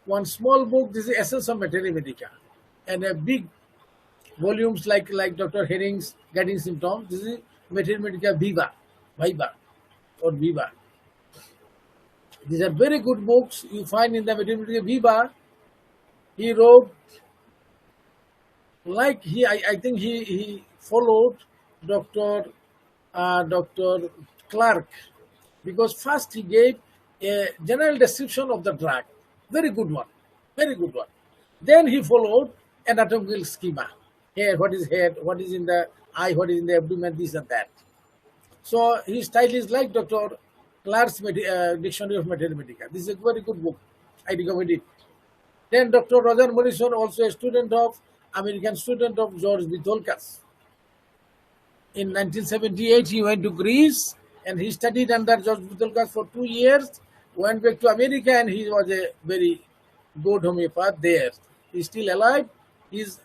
one small book, this is Essence of Materia Medica, and a big volumes like Dr. Herring's Guiding Symptoms. This is Materia Medica Viva. These are very good books you find in the Materia Medica Viva. He wrote, I think he followed Dr. Clark, because first he gave a general description of the drug, very good one. Then he followed anatomical schema. Here, what is head, what is in the eye, what is in the abdomen, this and that. So his style is like Dr. Clark's Dictionary of Materia Medica. This is a very good book. I recommend it. Then Dr. Roger Morrison, also a American student of George Vithoulkas. In 1978, he went to Greece and he studied under George Vithoulkas for 2 years, went back to America, and he was a very good homeopath there. He's still alive. He's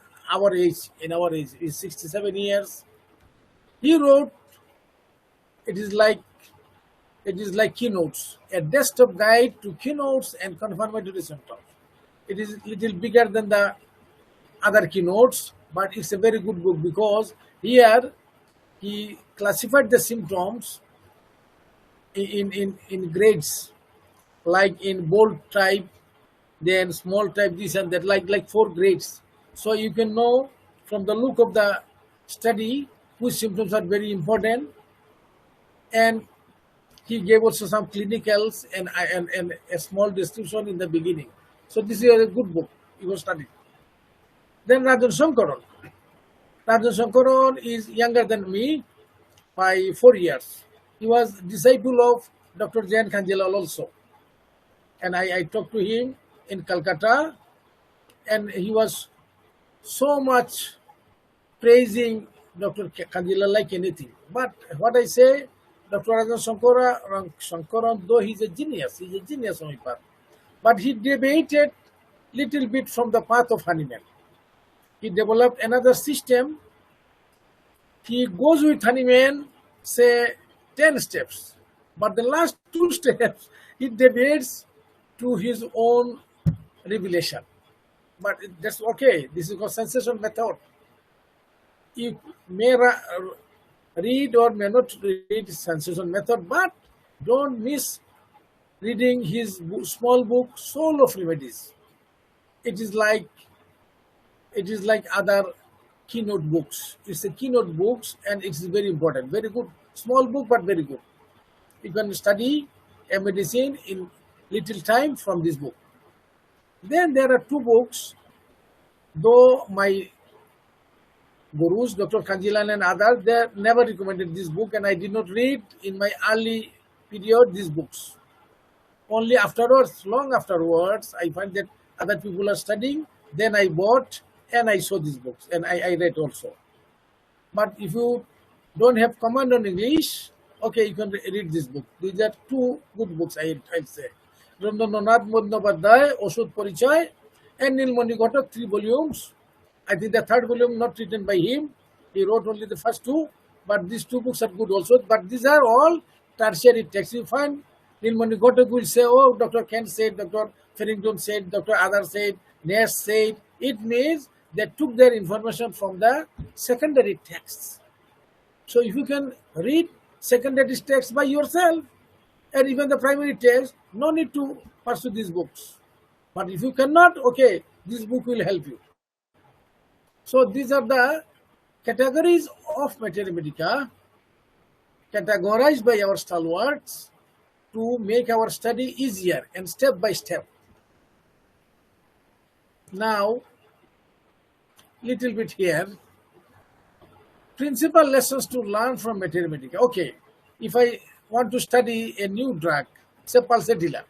in our age. He's 67 years. He wrote, it is like keynotes, a desktop guide to keynotes and confirmatory symptoms. It is little bigger than the other keynotes, but it's a very good book because here he classified the symptoms in grades, like in bold type, then small type, this and that, like 4 grades. So you can know from the look of the study which symptoms are very important. And he gave also some clinicals and a small description in the beginning. So this is a good book you will study. Then Rajan Shankaran. Rajan Shankaran is younger than me by 4 years. He was disciple of Dr. Jain Khanjelwal also. And I talked to him in Calcutta, and he was so much praising Dr. Khanjelwal like anything. But what I say, Dr. Rajan Shankaran, though he's a genius on his part, but he deviated little bit from the path of Hahnemann. He developed another system. He goes with Hahnemann, say 10 steps, but the last 2 steps he deviates to his own revelation. But that's okay. This is called sensation method. You may read or may not read sensation method, but don't miss reading his small book, Soul of Remedies. It is like other keynote books. It's a keynote books, and it is very important. Very good. Small book, but very good. You can study a medicine in little time from this book. Then there are 2 books, though my gurus, Dr. Khanjelwal and others, they never recommended this book, and I did not read in my early period these books. Only afterwards, long afterwards, I find that other people are studying. Then I bought and I saw these books, and I read also. But if you don't have command on English, okay, you can read this book. These are 2 good books, I'll say. Rabindranath Bandyopadhyay, Oshod Parichaya, and Nilmani Ghatak, 3 volumes. I think the 3rd volume not written by him. He wrote only the first 2, but these 2 books are good also. But these are all tertiary texts. You find Nilmani Ghatak will say, oh, Dr. Kent said, Dr. Farrington said, Dr. Adar said, Nash said. It means they took their information from the secondary texts. So if you can read secondary texts by yourself, and even the primary text, no need to pursue these books. But if you cannot, okay, this book will help you. So these are the categories of Materia Medica, categorized by our stalwarts to make our study easier and step by step. Now, little bit here. Principal lessons to learn from Materia Medica. Okay, if I want to study a new drug, say Pulsatilla.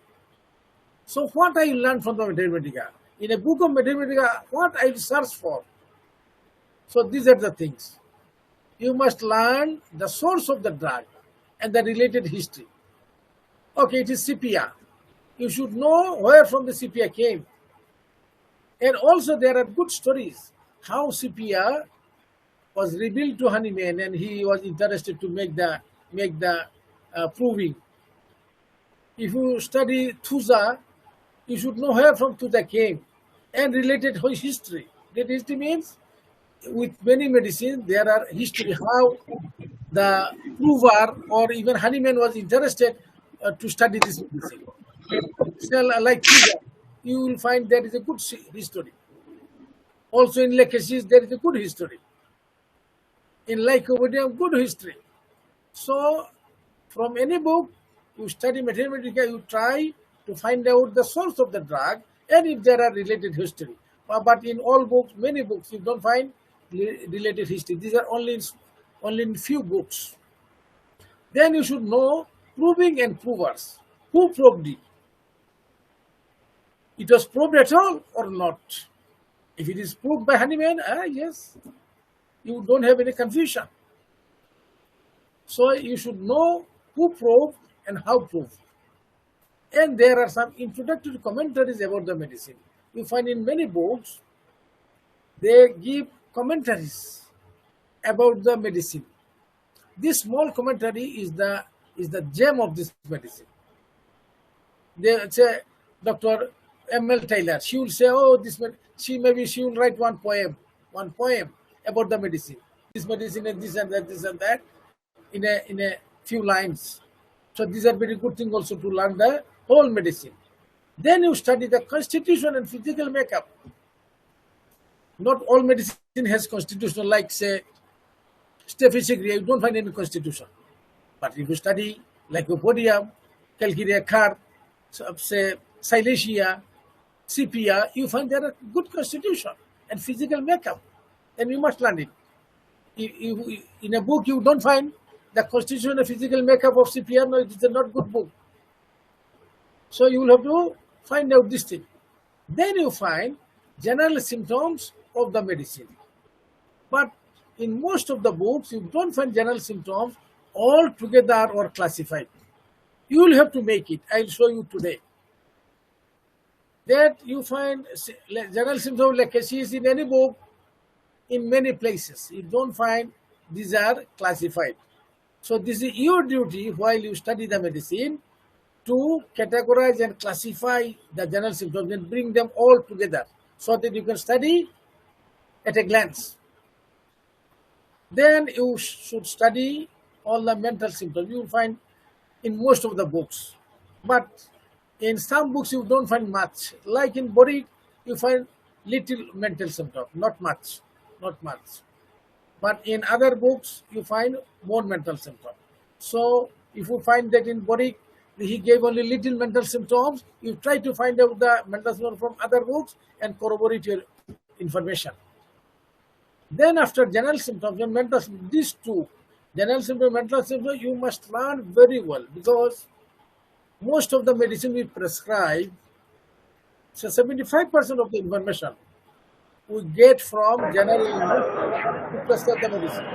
So what I learn from the Materia Medica? In a book of Materia Medica, what I search for? So these are the things. You must learn the source of the drug and the related history. Okay, it is sepia. You should know where from the sepia came. And also there are good stories how sepia was revealed to Hahnemann, and he was interested to make the proving. If you study Thuja, you should know where from Thuja came and related history. That history means with many medicines there are history how the prover or even Hahnemann was interested to study this medicine. So like Thuja, you will find there is a good history. Also in Lachesis there is a good history. In Lycopodium, good history. So from any book, you study Materia Medica, you try to find out the source of the drug and if there are related history. But in all books, many books, you don't find related history. These are only in few books. Then you should know proving and provers. Who proved it? It was proved at all or not? If it is proved by Hahnemann, yes, you don't have any confusion. So you should know who proved and how proved. And there are some introductory commentaries about the medicine. You find in many books, they give commentaries about the medicine. This small commentary is the gem of this medicine. They say, Dr. M.L. Taylor, she will say, oh, she will write one poem about the medicine. This medicine and this and that in a few lines. So these are very good things also to learn the whole medicine. Then you study the constitution and physical makeup. Not all medicine has constitution, like say staphysagria, you don't find any constitution. But if you study Lycopodium, Calcarea car, say Silesia, Sepia, you find there are good constitution and physical makeup. Then you must learn it. In a book, you don't find the constitution and physical makeup of Sepia. No, it is a not good book. So you will have to find out this thing. Then you find general symptoms of the medicine. But in most of the books, you don't find general symptoms all together or classified. You will have to make it. I'll show you today. That you find general symptoms like cases in any book, in many places. You don't find these are classified. So this is your duty while you study the medicine to categorize and classify the general symptoms and bring them all together so that you can study at a glance. Then you should study all the mental symptoms. You will find in most of the books. But in some books you don't find much. Like in body, you find little mental symptoms, not much. But in other books, you find more mental symptoms. So if you find that in body, he gave only little mental symptoms, you try to find out the mental symptoms from other books and corroborate your information. Then after general symptoms and mental symptoms, these two, general symptoms, mental symptoms, you must learn very well, because most of the medicine we prescribe, so 75% of the information we get from general illness to prescribe the medicine.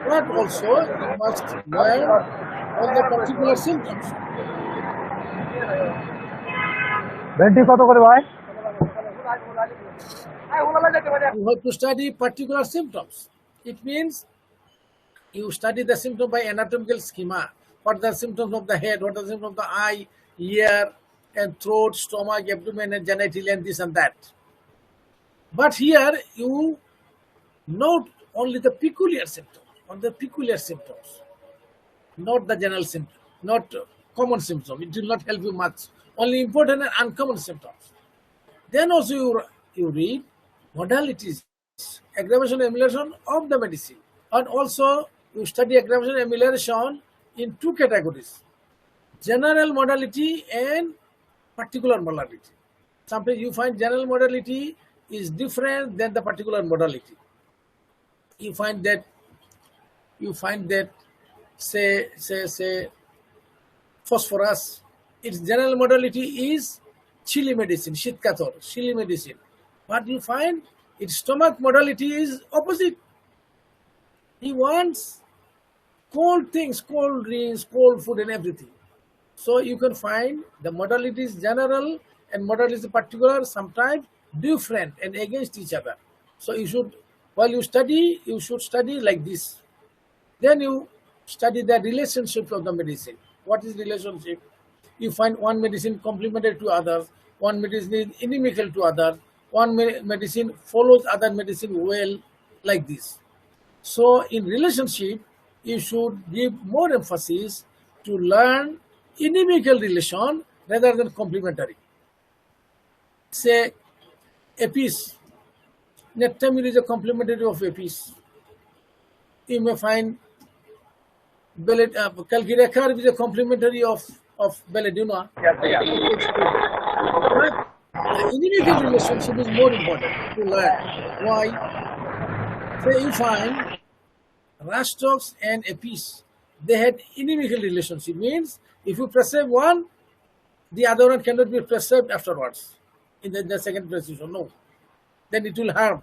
But also you must learn all the particular symptoms. You have to study particular symptoms. It means you study the symptom by anatomical schema. What are the symptoms of the head, what are the symptoms of the eye, ear, and throat, stomach, abdomen, and genitalia, and this and that. But here you note only the peculiar symptoms, not the general symptoms, not common symptoms. It will not help you much. Only important and uncommon symptoms. Then also you read modalities, aggravation and amelioration of the medicine. And also you study aggravation and amelioration in two categories: general modality and particular modality. Sometimes you find general modality is different than the particular modality. You find that say phosphorus, its general modality is chili medicine, chili medicine. But you find its stomach modality is opposite. He wants cold things, cold drinks, cold food and everything. So you can find the modalities general and modalities particular sometimes different and against each other. So you should, while you study, you should study like this. Then you study the relationship of the medicine. What is relationship? You find one medicine complementary to others, one medicine is inimical to others, one medicine follows other medicine well, like this. So in relationship, you should give more emphasis to learn inimical relation rather than complementary. Say Apis, Neptamine is a complementary of Apis. You may find Calcarea car is a complementary of Belladonna. But the inimical relationship is more important to learn. Why? Say you find Rastox and Apis, they had inimical relationship. Means if you prescribe one, the other one cannot be prescribed afterwards in the second prescription. No, then it will harm.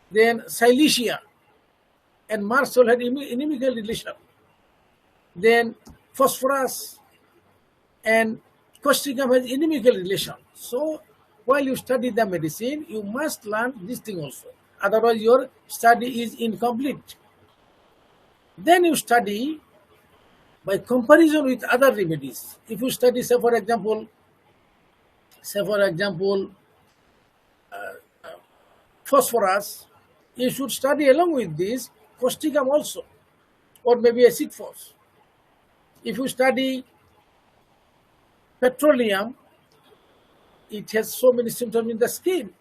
Then Silesia and Marsol had inimical relation. Then phosphorus and Costricum has inimical relation. So while you study the medicine, you must learn this thing also. Otherwise, your study is incomplete. Then you study by comparison with other remedies. If you study, say for example, phosphorus, you should study along with this causticum also, or maybe acid phos. If you study petroleum, it has so many symptoms in the skin.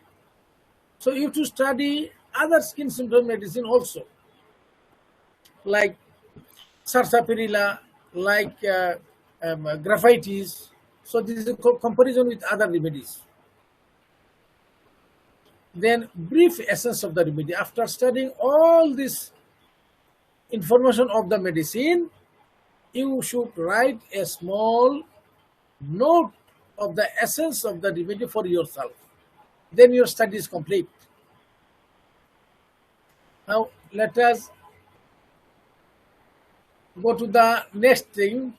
So you have to study other skin symptom medicine also, like sarsaparilla, like graphitis. So this is a comparison with other remedies. Then brief essence of the remedy. After studying all this information of the medicine, you should write a small note of the essence of the remedy for yourself. Then your study is complete. Now let us go to the next thing.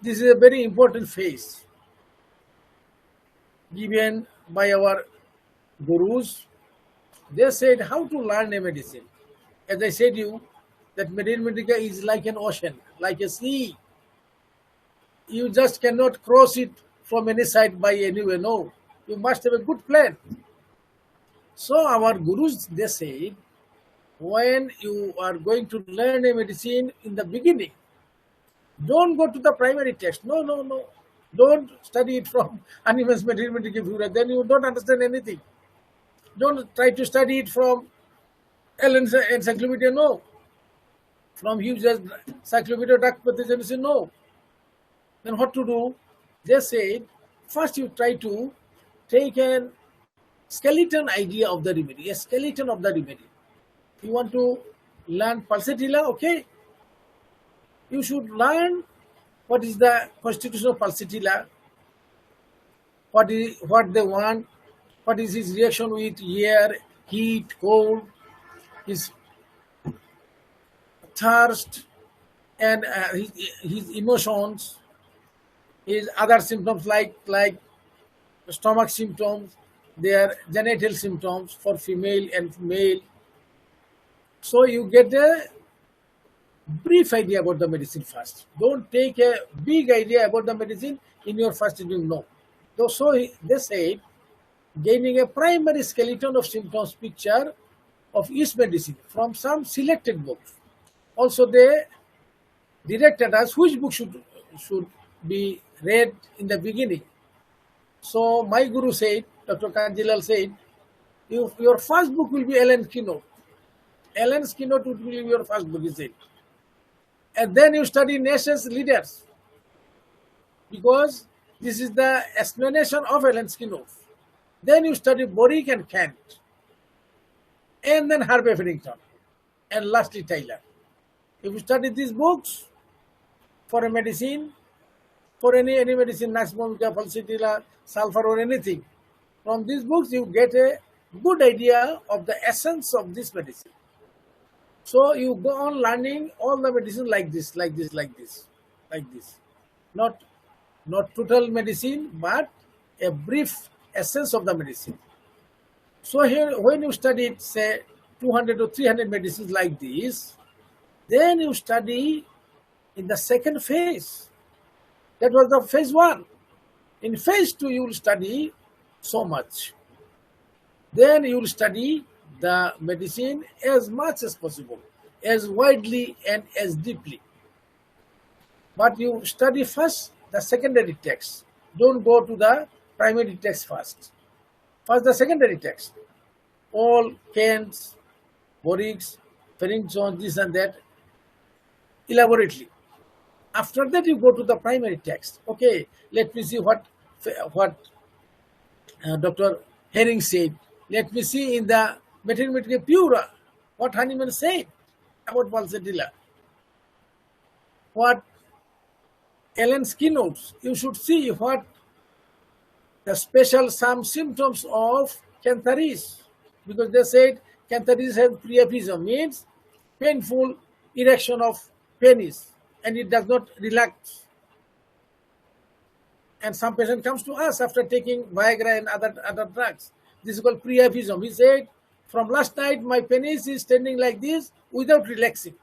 This is a very important phase given by our gurus. They said how to learn a medicine. As I said you, that Medica is like an ocean, like a sea. You just cannot cross it from any side by anywhere. No, you must have a good plan. So our gurus, they said, when you are going to learn a medicine in the beginning, don't go to the primary text. No. Don't study it from Animals Medica Pura. Then you don't understand anything. Don't try to study it from Allen's Encyclopedia. No. From Hughes' Encyclopedia of Drug Pathogenesis. No. Then what to do? They said, first you try to take a skeleton idea of the remedy, a skeleton of the remedy. You want to learn pulsatilla, okay? You should learn what is the constitution of pulsatilla, what they want, what is his reaction with air, heat, cold, his thirst, and his emotions, his other symptoms like stomach symptoms, their genital symptoms for female and male. So you get a brief idea about the medicine first. Don't take a big idea about the medicine in your first reading. No. So they said, gaining a primary skeleton of symptoms picture of each medicine from some selected books. Also, they directed us which book should be read in the beginning. So my guru said, Dr. Kanjilal said, your first book will be Allen's Keynote. Allen's Keynote will be your first book, he said. And then you study nation's leaders, because this is the explanation of Allen's Keynote. Then you study Boric and Kent, and then Harvey Farrington, and lastly Taylor. If you study these books for a medicine, for any medicine, Nasmomica, Pulsatilla, sulfur or anything, from these books you get a good idea of the essence of this medicine. So you go on learning all the medicine like this. Not total medicine, but a brief essence of the medicine. So here, when you study, say, 200 or 300 medicines like this, then you study in the second phase. That was the phase 1. In phase 2, you will study so much. Then you will study the medicine as much as possible, as widely and as deeply. But you study first the secondary text. Don't go to the primary text first. First the secondary text. All Kent's, Boric's, Farrington, this and that, elaborately. After that you go to the primary text. Okay, let me see what Dr. Herring said. Let me see in the Medica Pura what Hahnemann said about Pulsatilla. What Allen's Keynotes, you should see what the some symptoms of Cantharis, because they said Cantharis has priapism, means painful erection of penis, and it does not relax. And some patient comes to us after taking Viagra and other drugs. This is called priapism. He said, from last night my penis is standing like this without relaxing.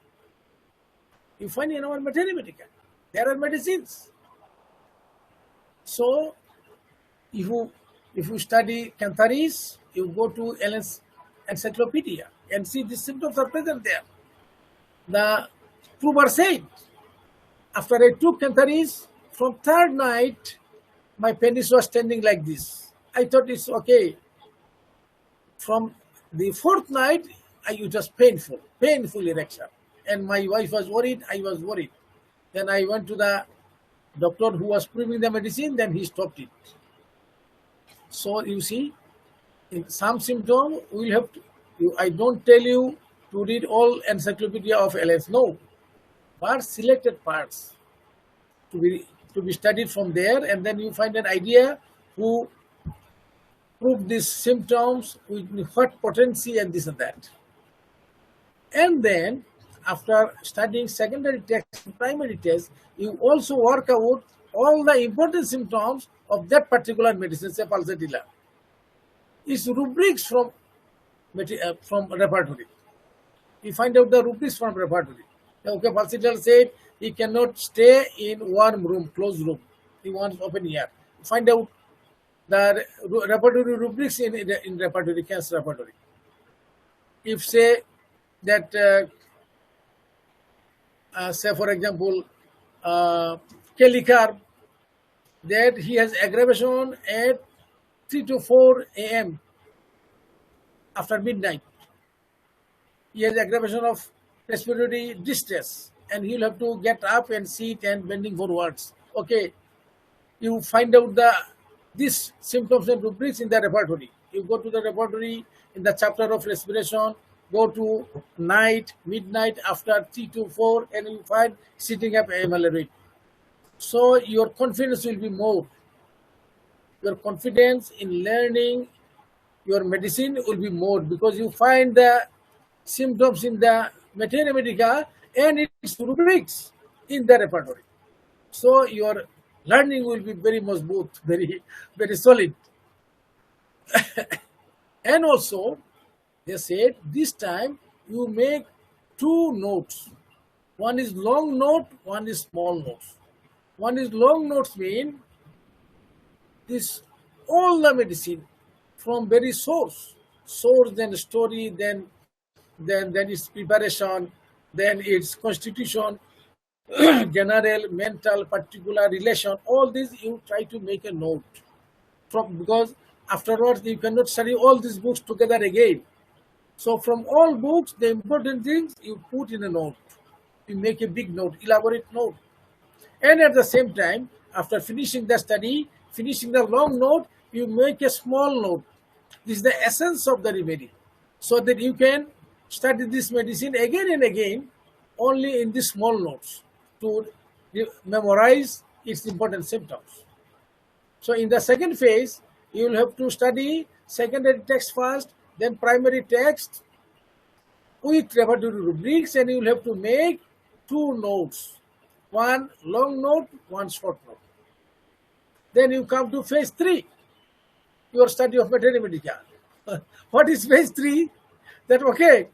You find in our Medica, there are medicines. So if you study Cantharis, you go to Allen's Encyclopedia and see the symptoms are present there. The Kruber said, after I took Cantharis, from third night, my penis was standing like this. I thought it's okay. from the fourth night, it was painful erection. And my wife was worried, I was worried. Then I went to the doctor who was prescribing the medicine, then he stopped it. So you see, in some symptom, we'll have to, I don't tell you to read all encyclopedia of LS, no, but selected parts to be studied from there, and then you find an idea who prove these symptoms with what potency and this and that. And then after studying secondary text and primary text, you also work out all the important symptoms of that particular medicine, say pulsatilla. It's rubrics from repertory. You find out the rubrics from repertory. Okay, pulsatilla said he cannot stay in warm room, closed room. He wants open air. Find out the repertory rubrics in repertory, cancer repertory. If say that, say for example, Kelly Carb, that he has aggravation at 3 to 4 a.m. after midnight. He has aggravation of respiratory distress, and he'll have to get up and sit and bending forwards. Okay, you find out these symptoms and rubrics in the repertory. You go to the repertory in the chapter of respiration, go to night, midnight, after 3 to 4, and you find sitting up amyloid. So your confidence will be more. Your confidence in learning your medicine will be more because you find the symptoms in the materia medica and its rubrics in the repertory. So your learning will be very smooth, very, very solid. And also, they said this time you make 2 notes. One is long note, one is small notes. One is long notes mean this all the medicine from very source, then story, then its preparation, then its constitution, general, mental, particular, relation, all this you try to make a note from, because afterwards you cannot study all these books together again. So from all books, the important things you put in a note. You make a big note, elaborate note. And at the same time, after finishing the study, finishing the long note, you make a small note. This is the essence of the remedy. So that you can study this medicine again and again, only in these small notes to memorize its important symptoms. So in the second phase, you will have to study secondary text first, then primary text with repertory rubrics, and you will have to make 2 notes. One long note, one short note. Then you come to phase 3, your study of materia medica. What is phase 3? That okay,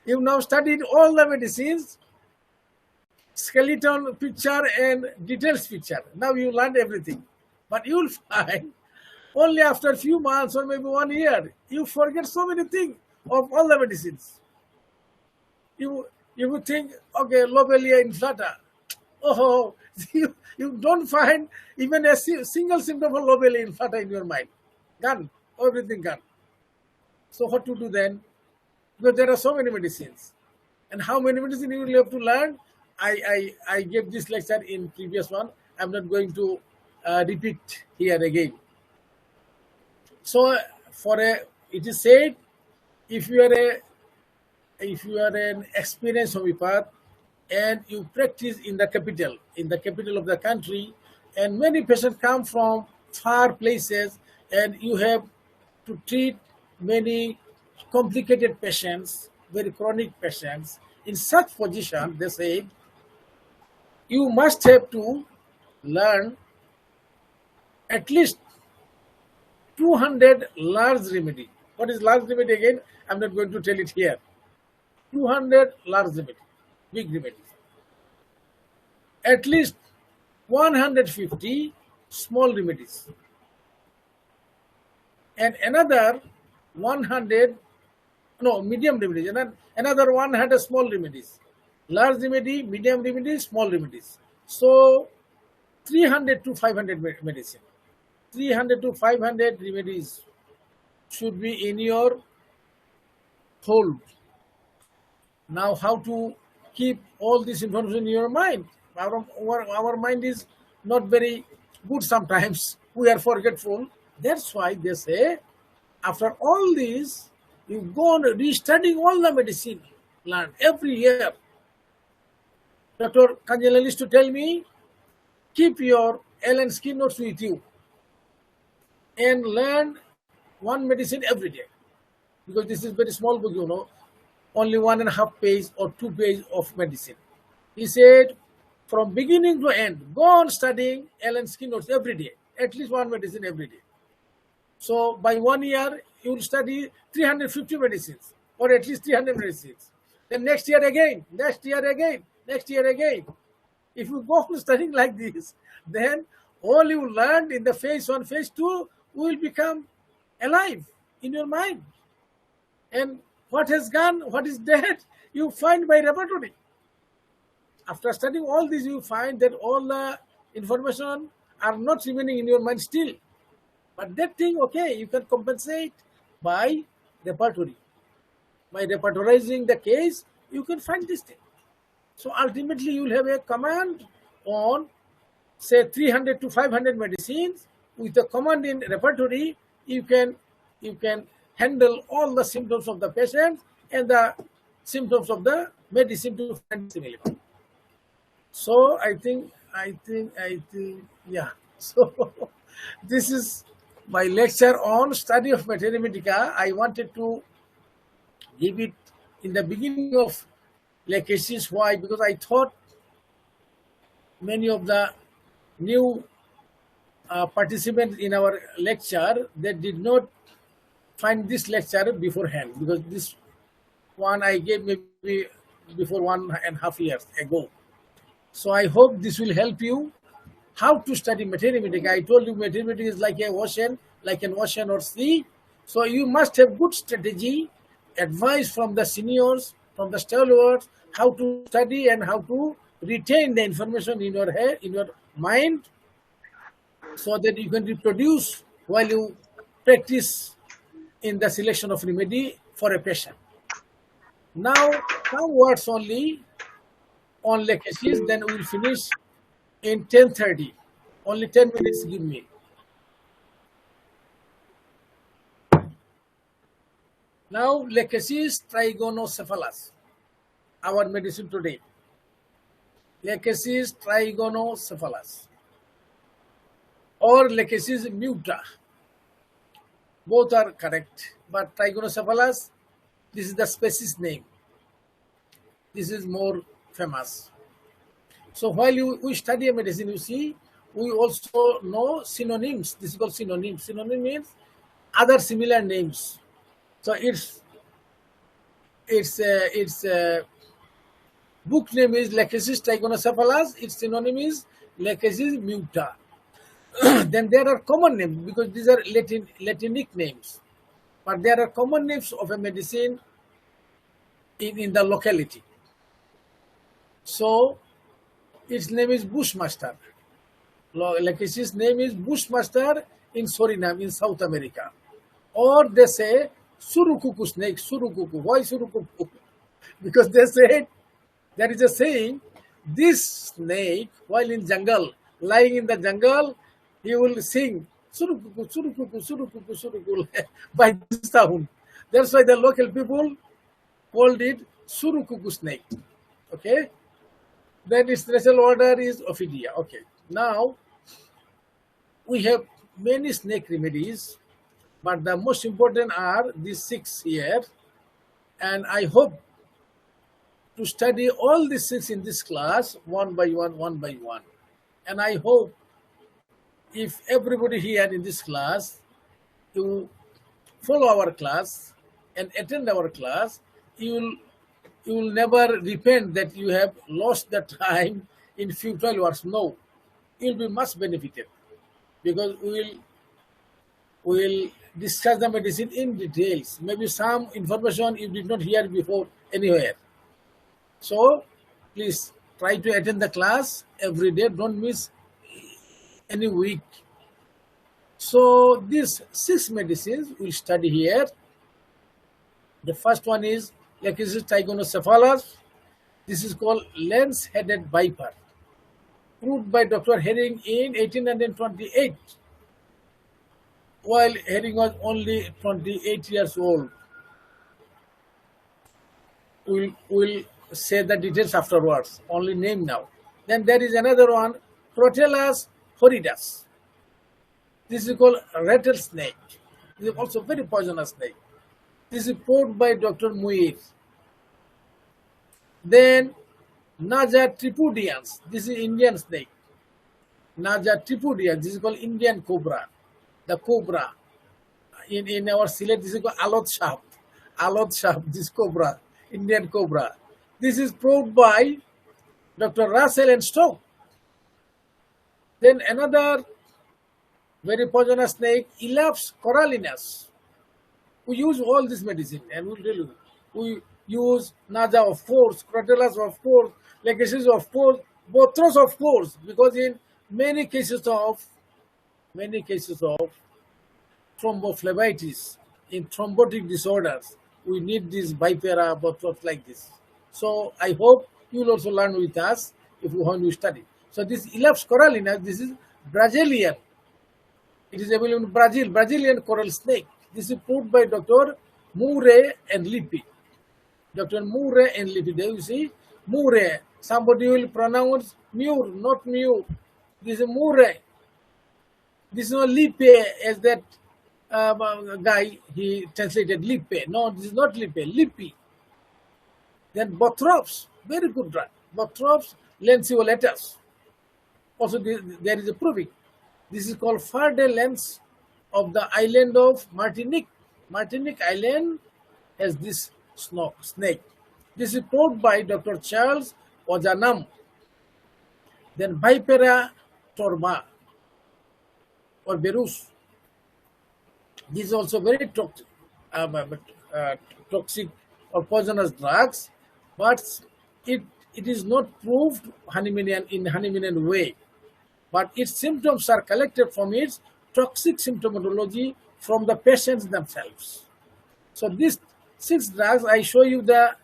you now studied all the medicines, skeleton picture and details picture. Now you learned everything. But you will find only after a few months or maybe 1 year, you forget so many things of all the medicines. You would think, okay, lobelia inflata. Oh, you don't find even a single symptom of lobelia inflata in your mind. Gone, everything gone. So what to do then? Because there are so many medicines. And how many medicines you will have to learn? I gave this lecture in previous one. I'm not going to repeat here again. So it is said, if you are an experienced homeopath and you practice in the capital of the country, and many patients come from far places, and you have to treat many complicated patients, very chronic patients. In such position, they say, you must have to learn at least 200 large remedy. What is large remedy again? I'm not going to tell it here. 200 large remedy, big remedies. At least 150 small remedies. And another 100, no, medium remedies. And another 100 small remedies. Large remedy, medium remedies, small remedies. So 300 to 500 medicine. 300 to 500 remedies should be in your told. Now, how to keep all this information in your mind? Our mind is not very good sometimes. We are forgetful. That's why they say, after all this, you go on restudying all the medicine learned every year. Dr. Kanjalal used to tell me, keep your Allen Skin notes with you and learn one medicine every day. Because this is very small book, only 1.5 page or 2 page of medicine. He said, from beginning to end, go on studying Allen Skin notes every day, at least one medicine every day. So by 1 year, you will study 350 medicines, or at least 300 medicines. Then next year again, next year again, next year again. If you go on studying like this, then all you learned in the phase 1, phase 2 will become alive in your mind. And what has gone, what is dead, you find by repertory. After studying all this, you find that all the information are not remaining in your mind still. But that thing, okay, you can compensate by repertory. By repertorizing the case, you can find this thing. So ultimately, you will have a command on, say, 300 to 500 medicines. With the command in repertory, you can handle all the symptoms of the patient and the symptoms of the medicine to find similar. So I think, yeah. So this is my lecture on study of materia medica. I wanted to give it in the beginning of lectures. Why? Because I thought many of the new participants in our lecture, they did not find this lecture beforehand, because this one I gave maybe before 1.5 years ago. So I hope this will help you how to study materia medica. I told you materia medica is like an ocean or sea. So you must have good strategy, advice from the seniors, from the stalwarts, how to study and how to retain the information in your head, in your mind, so that you can reproduce while you practice in the selection of remedy for a patient. Now, some words only on lecacies, then we will finish in 10:30. Only 10 minutes give me. Now, lecacies trigonocephalus, our medicine today. Lecacies trigonocephalus or lecacies muta. Both are correct, but trigonocephalus, this is the species name. This is more famous. So while we study a medicine, you see, we also know synonyms. This is called synonyms. Synonym means other similar names. So its book name is Lecasis trigonocephalus. Its synonym is Lecasis muta. Then there are common names, because these are Latinic names. But there are common names of a medicine in the locality. So its name is Bushmaster. Lecasis name is Bushmaster in Suriname, in South America. Or they say Surucucu snake, Surucucu. Why Surucucu? Because they say, there is a saying, this snake, while in jungle, lying in the jungle, he will sing Surucucu, Surucucu, Surucucu, Surucucu by this sound. That's why the local people called it Surucucu snake. Okay? Then its natural order is Ophidia. Okay. Now, we have many snake remedies, but the most important are these 6 here. And I hope to study all these 6 in this class, one by one. And I hope if everybody here in this class, you follow our class and attend our class, you will never repent that you have lost the time in futile works. No, you will be much benefited, because we will discuss the medicine in details. Maybe some information you did not hear before anywhere. So please try to attend the class every day. Don't miss any week. So these 6 medicines we'll study here. The first one is Lachesis trigonocephalus. This is called lens-headed viper, proved by Dr. Herring in 1828, while Herring was only 28 years old. We'll say the details afterwards, only name now. Then there is another one, Crotellus horridus. This is called rattlesnake. This is also very poisonous snake. This is proved by Dr. Muir. Then Naja tripudians. This is Indian snake. Naja tripudians. This is called Indian cobra. The cobra. In our Sylhet, this is called Alot Shap. Alot Shap, this cobra. Indian cobra. This is proved by Dr. Russell and Stoke. Then another very poisonous snake, Elaps corallinus. We use all this medicine, and we'll tell you. We use Naja, of course, Crotellus, of course, Lachesis, of course, Bothros, of course, because in many cases of thrombophlebitis, in thrombotic disorders, we need this Vipera, Bothros like this. So I hope you will also learn with us if you want to study. So this Elaps corallinus, this is Brazilian. It is available in Brazil, Brazilian coral snake. This is proved by Dr. Murray and Lippi. Dr. Murray and Lippi. There you see, Murray. Somebody will pronounce Muir, not Muir. This is Murray. This is not Lippi, as that guy, he translated Lippe. No, this is not Lippe, Lippi. Then Bothrops, very good drug. Bothrops lanceolatus. Also, there is a proving. This is called Farde lens of the island of Martinique. Martinique Island has this snake. This is proved by Dr. Charles Ozanam. Then Vipera torba or Berus. This is also very toxic or poisonous drugs, but it is not proved in Hahnemannian way. But its symptoms are collected from its toxic symptomatology from the patients themselves. So these 6 drugs, I show you the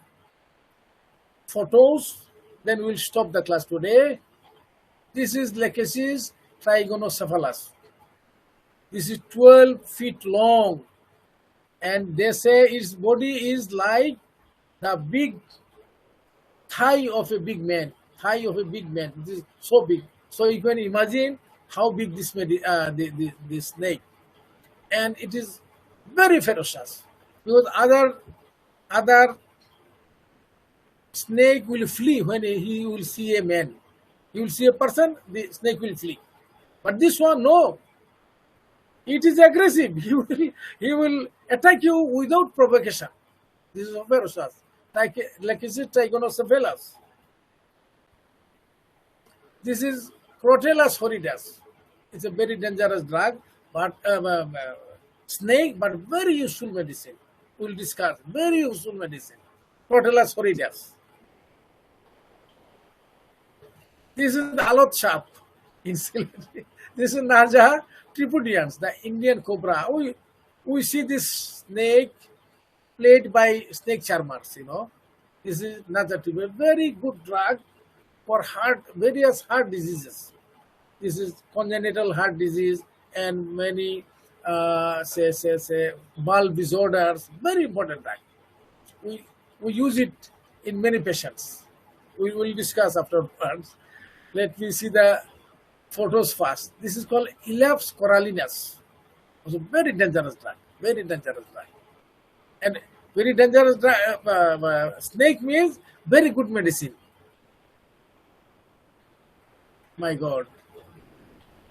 photos, then we'll stop the class today. This is Lachesis trigonocephalus. This is 12 feet long, and they say its body is like the big thigh of a big man. Thigh of a big man. This is so big. So you can imagine how big this this snake, and it is very ferocious because other snake will flee when he will see a man. He will see a person, the snake will flee. But this one, no. It is aggressive. He will attack you without provocation. This is ferocious. Lachesis trigonocephalus. This is Crotellus horridus. It's a very dangerous drug, but snake, but very useful medicine. We'll discuss. Very useful medicine. Crotellus horridus. This is the Alot Shap in Sylhet. This is Naja tripudians, the Indian cobra. We see this snake played by snake charmers, you know. This is Naja tripudian. Very good drug for various heart diseases. This is congenital heart disease and many valve disorders. Very important drug. We use it in many patients. We will discuss afterwards. Let me see the photos first. This is called Elaps corallinus. Also very dangerous drug. Very dangerous drug. And very dangerous drug, snake means very good medicine. My God.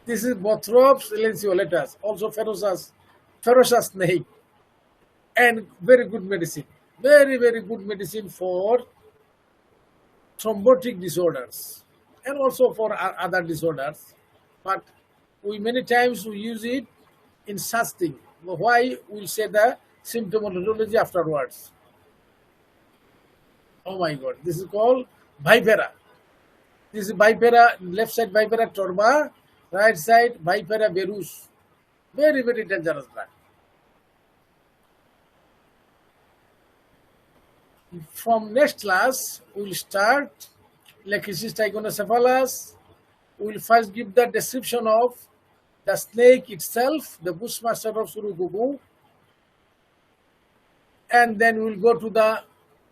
This is Bothrops lanceolatus, also ferocious snake, and very good medicine. Very, very good medicine for thrombotic disorders and also for other disorders. But many times we use it in such thing. Why? We'll say the symptomatology afterwards. Oh my God. This is called Vipera. This is Vipera, left side Vipera torba, right side Vipera berus. Very, very dangerous drug. from next class, we'll start Lachesis trigonocephalus. We'll first give the description of the snake itself, the bushmaster of Surugugu, and then we'll go to the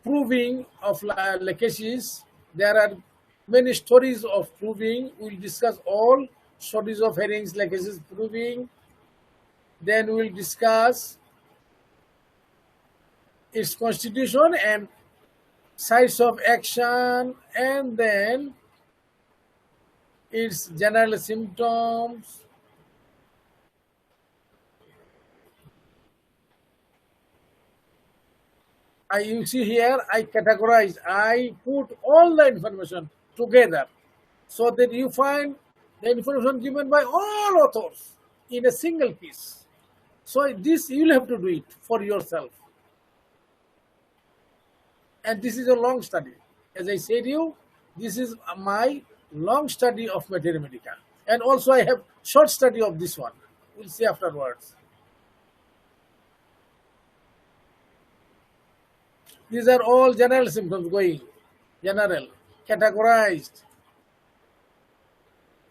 proving of Lachesis. There are many stories of proving. We'll discuss all stories of herrings, Lachesis proving. Then we'll discuss its constitution and sites of action, and then its general symptoms. You see here, I put all the information together so that you find the information given by all authors in a single piece. So this, you'll have to do it for yourself. And this is a long study. As I said to you, this is my long study of Materia Medica. And also I have short study of this one. We'll see afterwards. These are all general symptoms going, general, categorized.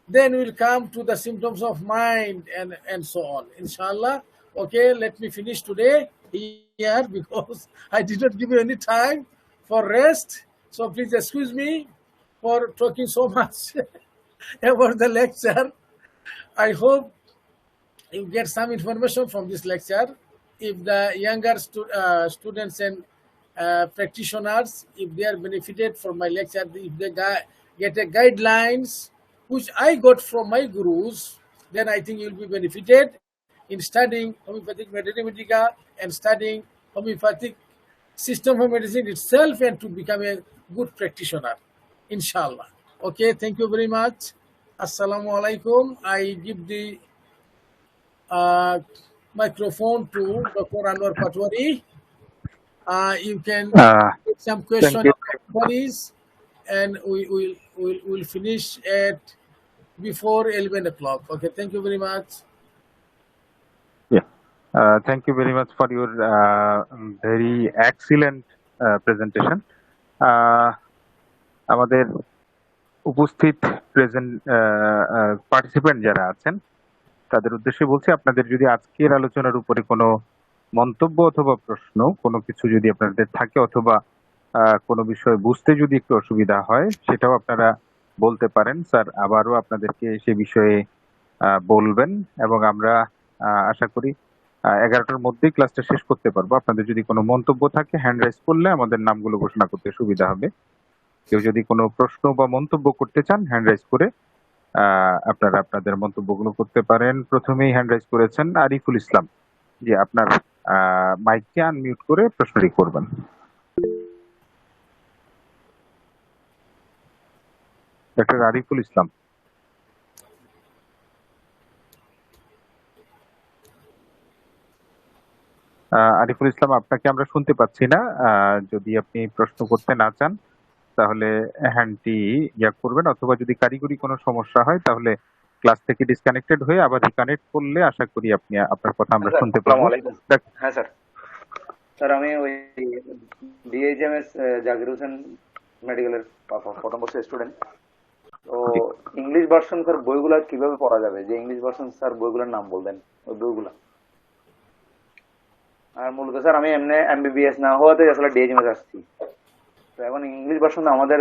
Then we'll come to the symptoms of mind and so on, inshallah. Okay, let me finish today here because I did not give you any time for rest. So please excuse me for talking so much about the lecture. I hope you get some information from this lecture. If the younger students and practitioners, if they are benefited from my lecture, if they get a guidelines which I got from my gurus, then I think you'll be benefited in studying homeopathic Materia Medica and studying homeopathic system of medicine itself and to become a good practitioner, inshallah. Okay, thank you very much. Assalamu alaikum. I give the microphone to Dr. Anwar Patwari. You can take some questions, everybody's, and we'll finish at before 11 o'clock. Okay, thank you very much. Yeah, thank you very much for your very excellent presentation. আমাদের উপস্থিত participant যারা আছেন তাদের উদ্দেশ্যে বলছি, আপনাদের যদি আজকের আলোচনার উপরে কোনো মন্তব্য অথবা প্রশ্ন কোনো কিছু যদি আপনাদের থাকে অথবা কোনো বিষয় বুঝতে যদি একটু অসুবিধা হয় সেটাও আপনারা বলতে পারেন। স্যার আবারও আপনাদেরকে সে বিষয়ে বলবেন এবং আমরা আশা করি 11টার মধ্যেই ক্লাসটা শেষ করতে পারবো। আপনাদের যদি কোনো মন্তব্য থাকে হ্যান্ড রাইজ করলে আমাদের নামগুলো ঘোষণা করতে সুবিধা হবে। কেউ যদি কোনো প্রশ্ন বা মন্তব্য করতে চান হ্যান্ড রাইজ করে আপনারা আপনাদের মন্তব্যগুলো করতে পারেন। প্রথমেই হ্যান্ড রাইজ করেছেন আরিফুল ইসলাম, জি আপনার মাইককে আনমিউট করে প্রশ্নটি করবেন। ডক্টর আরিফুল ইসলাম। আরিফুল ইসলাম, আপনাকে আমরা শুনতে পাচ্ছি না। যদি আপনি প্রশ্ন করতে না চান তাহলে হ্যান্ডটি করবেন, অথবা যদি কারিগরি কোনো সমস্যা হয় তাহলে ক্লাস থেকে ডিসকানেক্টেড হয়ে আবার রিকানেক্ট করলে আশা করি আপনি আপনার কথা আমরা শুনতে পাবো। হ্যাঁ স্যার, স্যার আমি ওই ডিএইচএমএস জাকির হোসেন মেডিকেলের প্রথম বর্ষের স্টুডেন্ট। তো ইংলিশ ভার্সন স্যার বইগুলা কিভাবে পড়া যাবে? যে ইংলিশ ভার্সন স্যার বইগুলোর নাম বলতেন ওই বইগুলা। আর মূলত স্যার আমি এমনি এমবিবিএস না হওয়াতে আসলে ডিএইচএমএস আসছি। তো এখন ইংলিশ ভার্সন আমাদের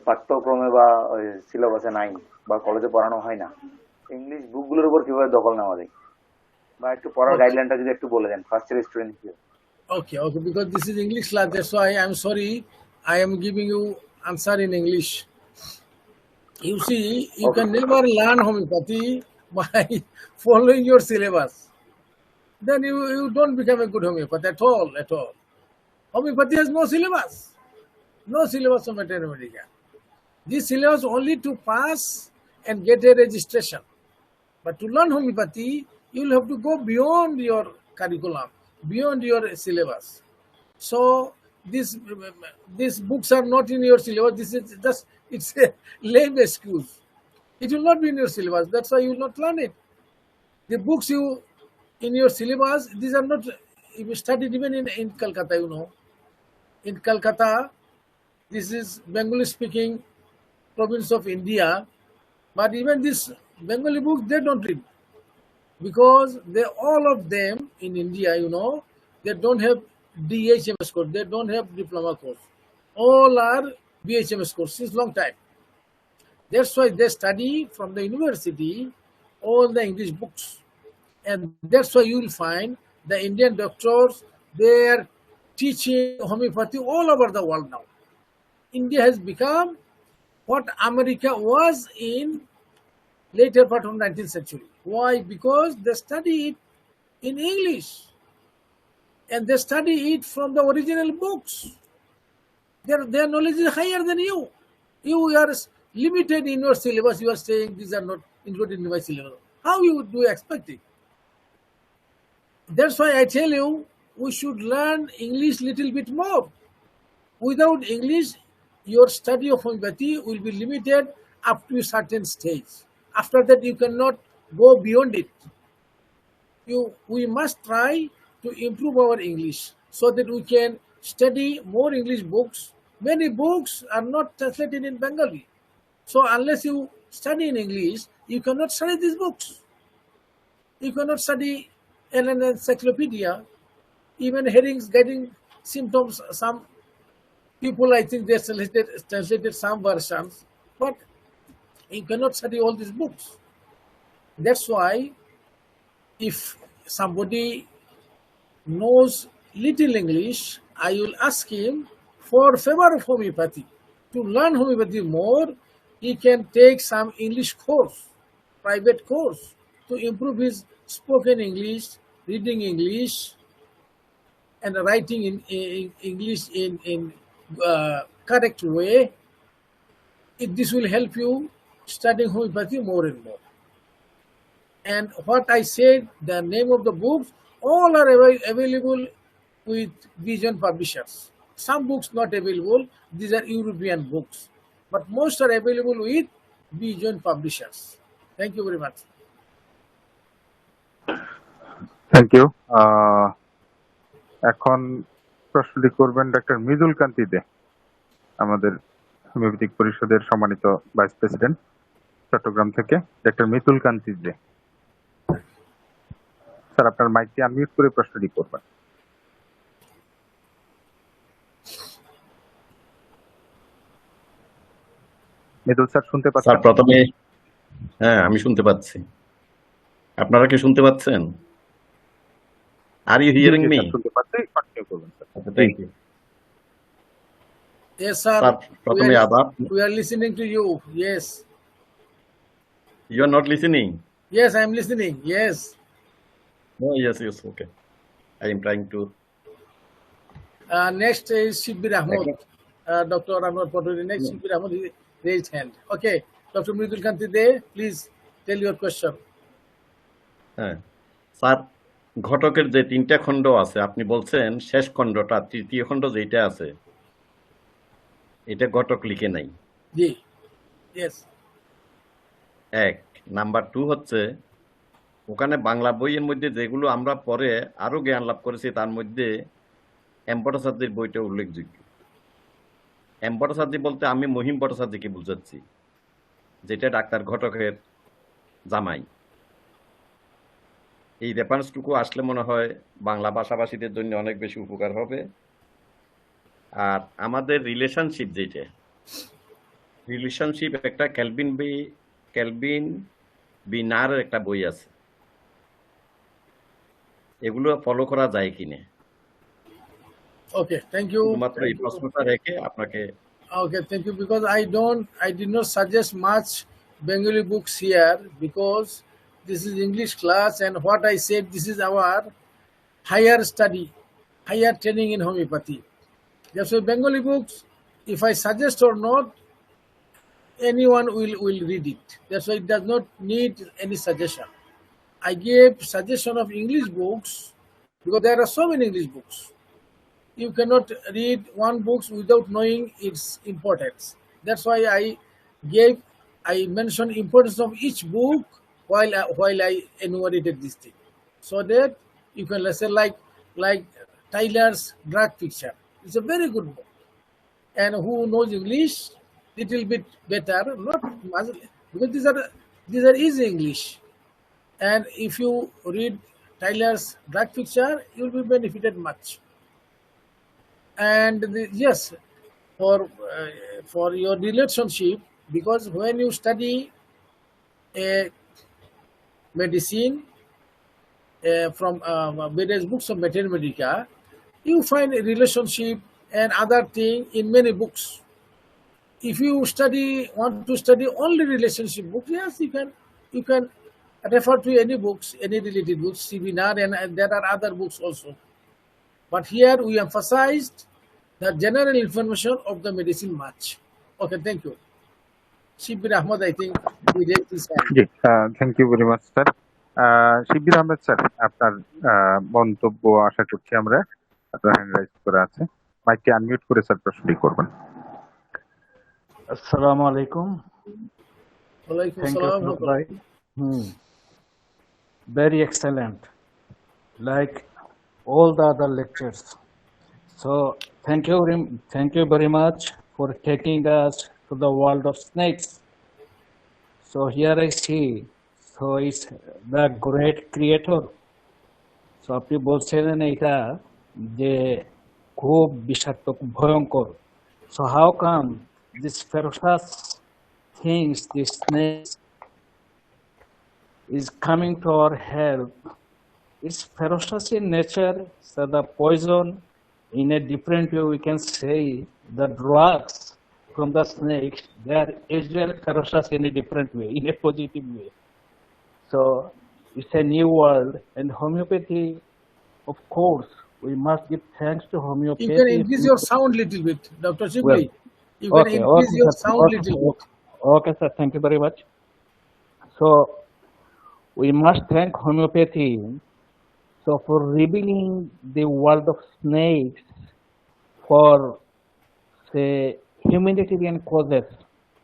পাঠ্যক্রমে বা সিলেবাসে নাই বা কলেজে পড়ানো হয় না। ইংলিশ বুকগুলোর উপর কিভাবে দখল নেওয়া যায় বা একটু পড়ার গাইডলাইনটা যদি একটু বলে দেন ফার্স্ট ইয়ার স্টুডেন্ট হিসেবে। Okay, because this is English class, that's why I'm sorry. I am giving you answer in English. You see, you can never learn homeopathy by following your syllabus. Then you don't become a good homeopath at all. Homeopathy has no syllabus. No syllabus of Materia Medica. This syllabus only to pass and get a registration. But to learn homeopathy, you'll have to go beyond your curriculum, beyond your syllabus. So these books are not in your syllabus. This is just, it's a lame excuse. It will not be in your syllabus. That's why you will not learn it. The books you in your syllabus, these are not, if you studied even in Calcutta, in Calcutta. This is Bengali speaking province of India. But even this Bengali book, they don't read because they all of them in India, they don't have DHMS course, they don't have diploma course. All are BHMS course since long time. That's why they study from the university all the English books. And that's why you will find the Indian doctors, they are teaching homeopathy all over the world now. India has become what America was in later part of 19th century. Why? Because they study it in English. And they study it from the original books. Their knowledge is higher than you. You are limited in your syllabus. You are saying these are not included in my syllabus. How you do expect it? That's why I tell you, we should learn English little bit more. Without English, your study of homeopathy will be limited up to a certain stage. After that, you cannot go beyond it. We must try to improve our English so that we can study more English books. Many books are not translated in Bengali. So unless you study in English, you cannot study these books. You cannot study an encyclopedia, even headings, getting symptoms. Some people, I think they translated some versions, but you cannot study all these books. That's why if somebody knows little English, I will ask him for favor of homeopathy. To learn homeopathy more, he can take some English course, private course, to improve his spoken English, reading English, and writing in English in correct way. This will help you studying homeopathy more and more. And what I said, the name of the books, all are available with Vision Publishers. Some books not available, these are European books. But most are available with Vision Publishers. Thank you very much. Thank you. এখন প্রশ্নটি করবেন doctor Mridul কান্তি দে, আমাদের homeopathic পরিষদের সম্মানিত vice president Chittagong থেকে। Doctor Mridul কান্তি দে, sir আপনার মাইকটি unmute করে প্রশ্নটি করবেন। মৃদুল স্যার শুনতে পাচ্ছেন? স্যার প্রথমে হ্যাঁ আমি শুনতে পাচ্ছি, আপনারা কি শুনতে পাচ্ছেন? Are you hearing me? শুনতে পাচ্ছি, কন্টিনিউ করবেন sir. Thank you. Yes, sir. Sir প্রথমে আদাব। We are listening to you. Yes. You are not listening? Yes, I am listening. Yes. No, yes, okay. I am trying to. Next is Shibbir Ahmed. Dr. Anwar Patwari. Next, Shibbir Ahmed raised hand. Okay. Dr. Mridul Kanti De, please tell your question. হ্যাঁ sir, ঘটকের যে তিনটা খণ্ড আছে আপনি বলছেন শেষ খণ্ডটা, তৃতীয় খণ্ড যেটা আছে এটা ঘটক লিখে নাই। জি, yes. এক নাম্বার 2 হচ্ছে ওখানে বাংলা বইয়ের মধ্যে যেগুলো আমরা পরে আরো জ্ঞান লাভ করেছি তার মধ্যে এম ভট্টাচার্যের বইটা উল্লেখযোগ্য। এম ভট্টাচার্য বলতে আমি মহিম ভট্টাচার্যকে বুঝাচ্ছি, যেটা ডাক্তার ঘটকের জামাই। এই রেফারেন্সটুকু আসলে মনে হয় বাংলা ভাষাভাষীদের জন্য অনেক বেশি উপকার হবে। আর আমাদের রিলেশনশিপ, যেটা রিলেশনশিপ একটা ক্যালভিন বি নারের একটা বই আছে, এগুলো ফলো করা যায় কিনা? Okay, thank you. শুধুমাত্র এই প্রশ্নটা রেখে আপনাকে। Okay, thank you. Because I did not suggest much Bengali books here because this is English class, and what I said, this is our higher study, higher training in homeopathy. That's why Bengali books, if I suggest or not, anyone will read it. That's why it does not need any suggestion. I gave suggestion of English books because there are so many English books. You cannot read one book without knowing its importance. That's why I mentioned importance of each book while I enumerated this thing, so that you can listen like Tyler's drug picture. It's a very good book. And who knows English little bit better, not much, because these are easy English. And if you read Tyler's Drug Picture, you'll be benefited much. And yes, for your relationship, because when you study a medicine from various books of Mathematica, you find a relationship and other thing in many books. If you want to study only relationship books, yes, you can refer to any books, any related books, seminar, and there are other books also. But here we emphasized the general information of the medicine much. Okay, thank you. Shibir Ahmad, I think we raised his hand. জি, thank you very much sir. Shibir Ahmed sir, আপনার মন্তব্য আশা করছি আমরা। আপনার hand rise করা আছে, মাইকটি unmute করে sir প্রশ্নটি করবেন। Assalamu alaikum. Walaikum Thank you, salam. Farooq bhai. Very excellent, like all the other lectures. So thank you very much for taking us to the world of snakes. So here I see, so it's the great creator. So আপনি বলছিলেন এটা যে খুব বিষাক্ত, খুব ভয়ঙ্কর. So how come this ferocious things, this snakes, is coming to our help? It's ferocious in nature, so the poison, in a different way we can say the drugs from the snakes, they are as well ferocious in a different way, in a positive way. So it's a new world, and homeopathy, of course, we must give thanks to homeopathy. You can increase your sound little bit, Dr. Shibli. You can increase your sound little bit. Okay, sir. Thank you very much. So we must thank homeopathy. So for revealing the world of snakes for, say, humanitarian causes,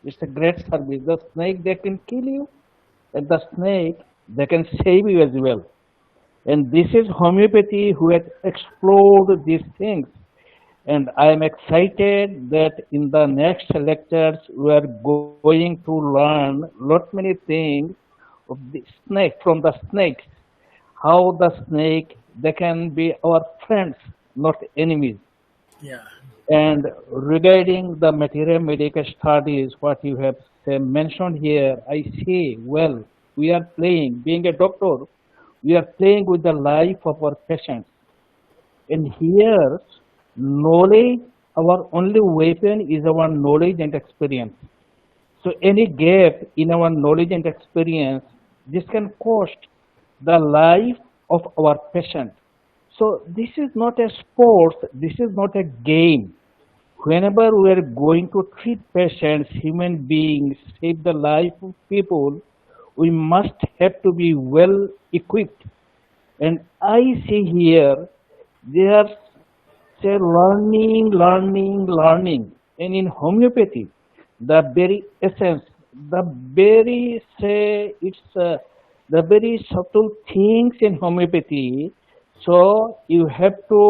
it's a great service. The snake, they can kill you, and the snake, they can save you as well. And this is homeopathy who has explored these things. And I am excited that in the next lectures we are going to learn lot many things of the snake, from the snakes, how the snake, they can be our friends, not enemies. Yeah. And regarding the material medical studies, what you have mentioned here, I see, well, we are playing, being a doctor, we are playing with the life of our patients. And here, knowledge, our only weapon is our knowledge and experience. So any gap in our knowledge and experience, this can cost the life of our patient. So this is not a sport, this is not a game. Whenever we are going to treat patients, human beings, save the life of people, we must have to be well equipped. And I see here, they are say learning. And in homeopathy, the very essence, the very the very subtle things in homeopathy. So you have to,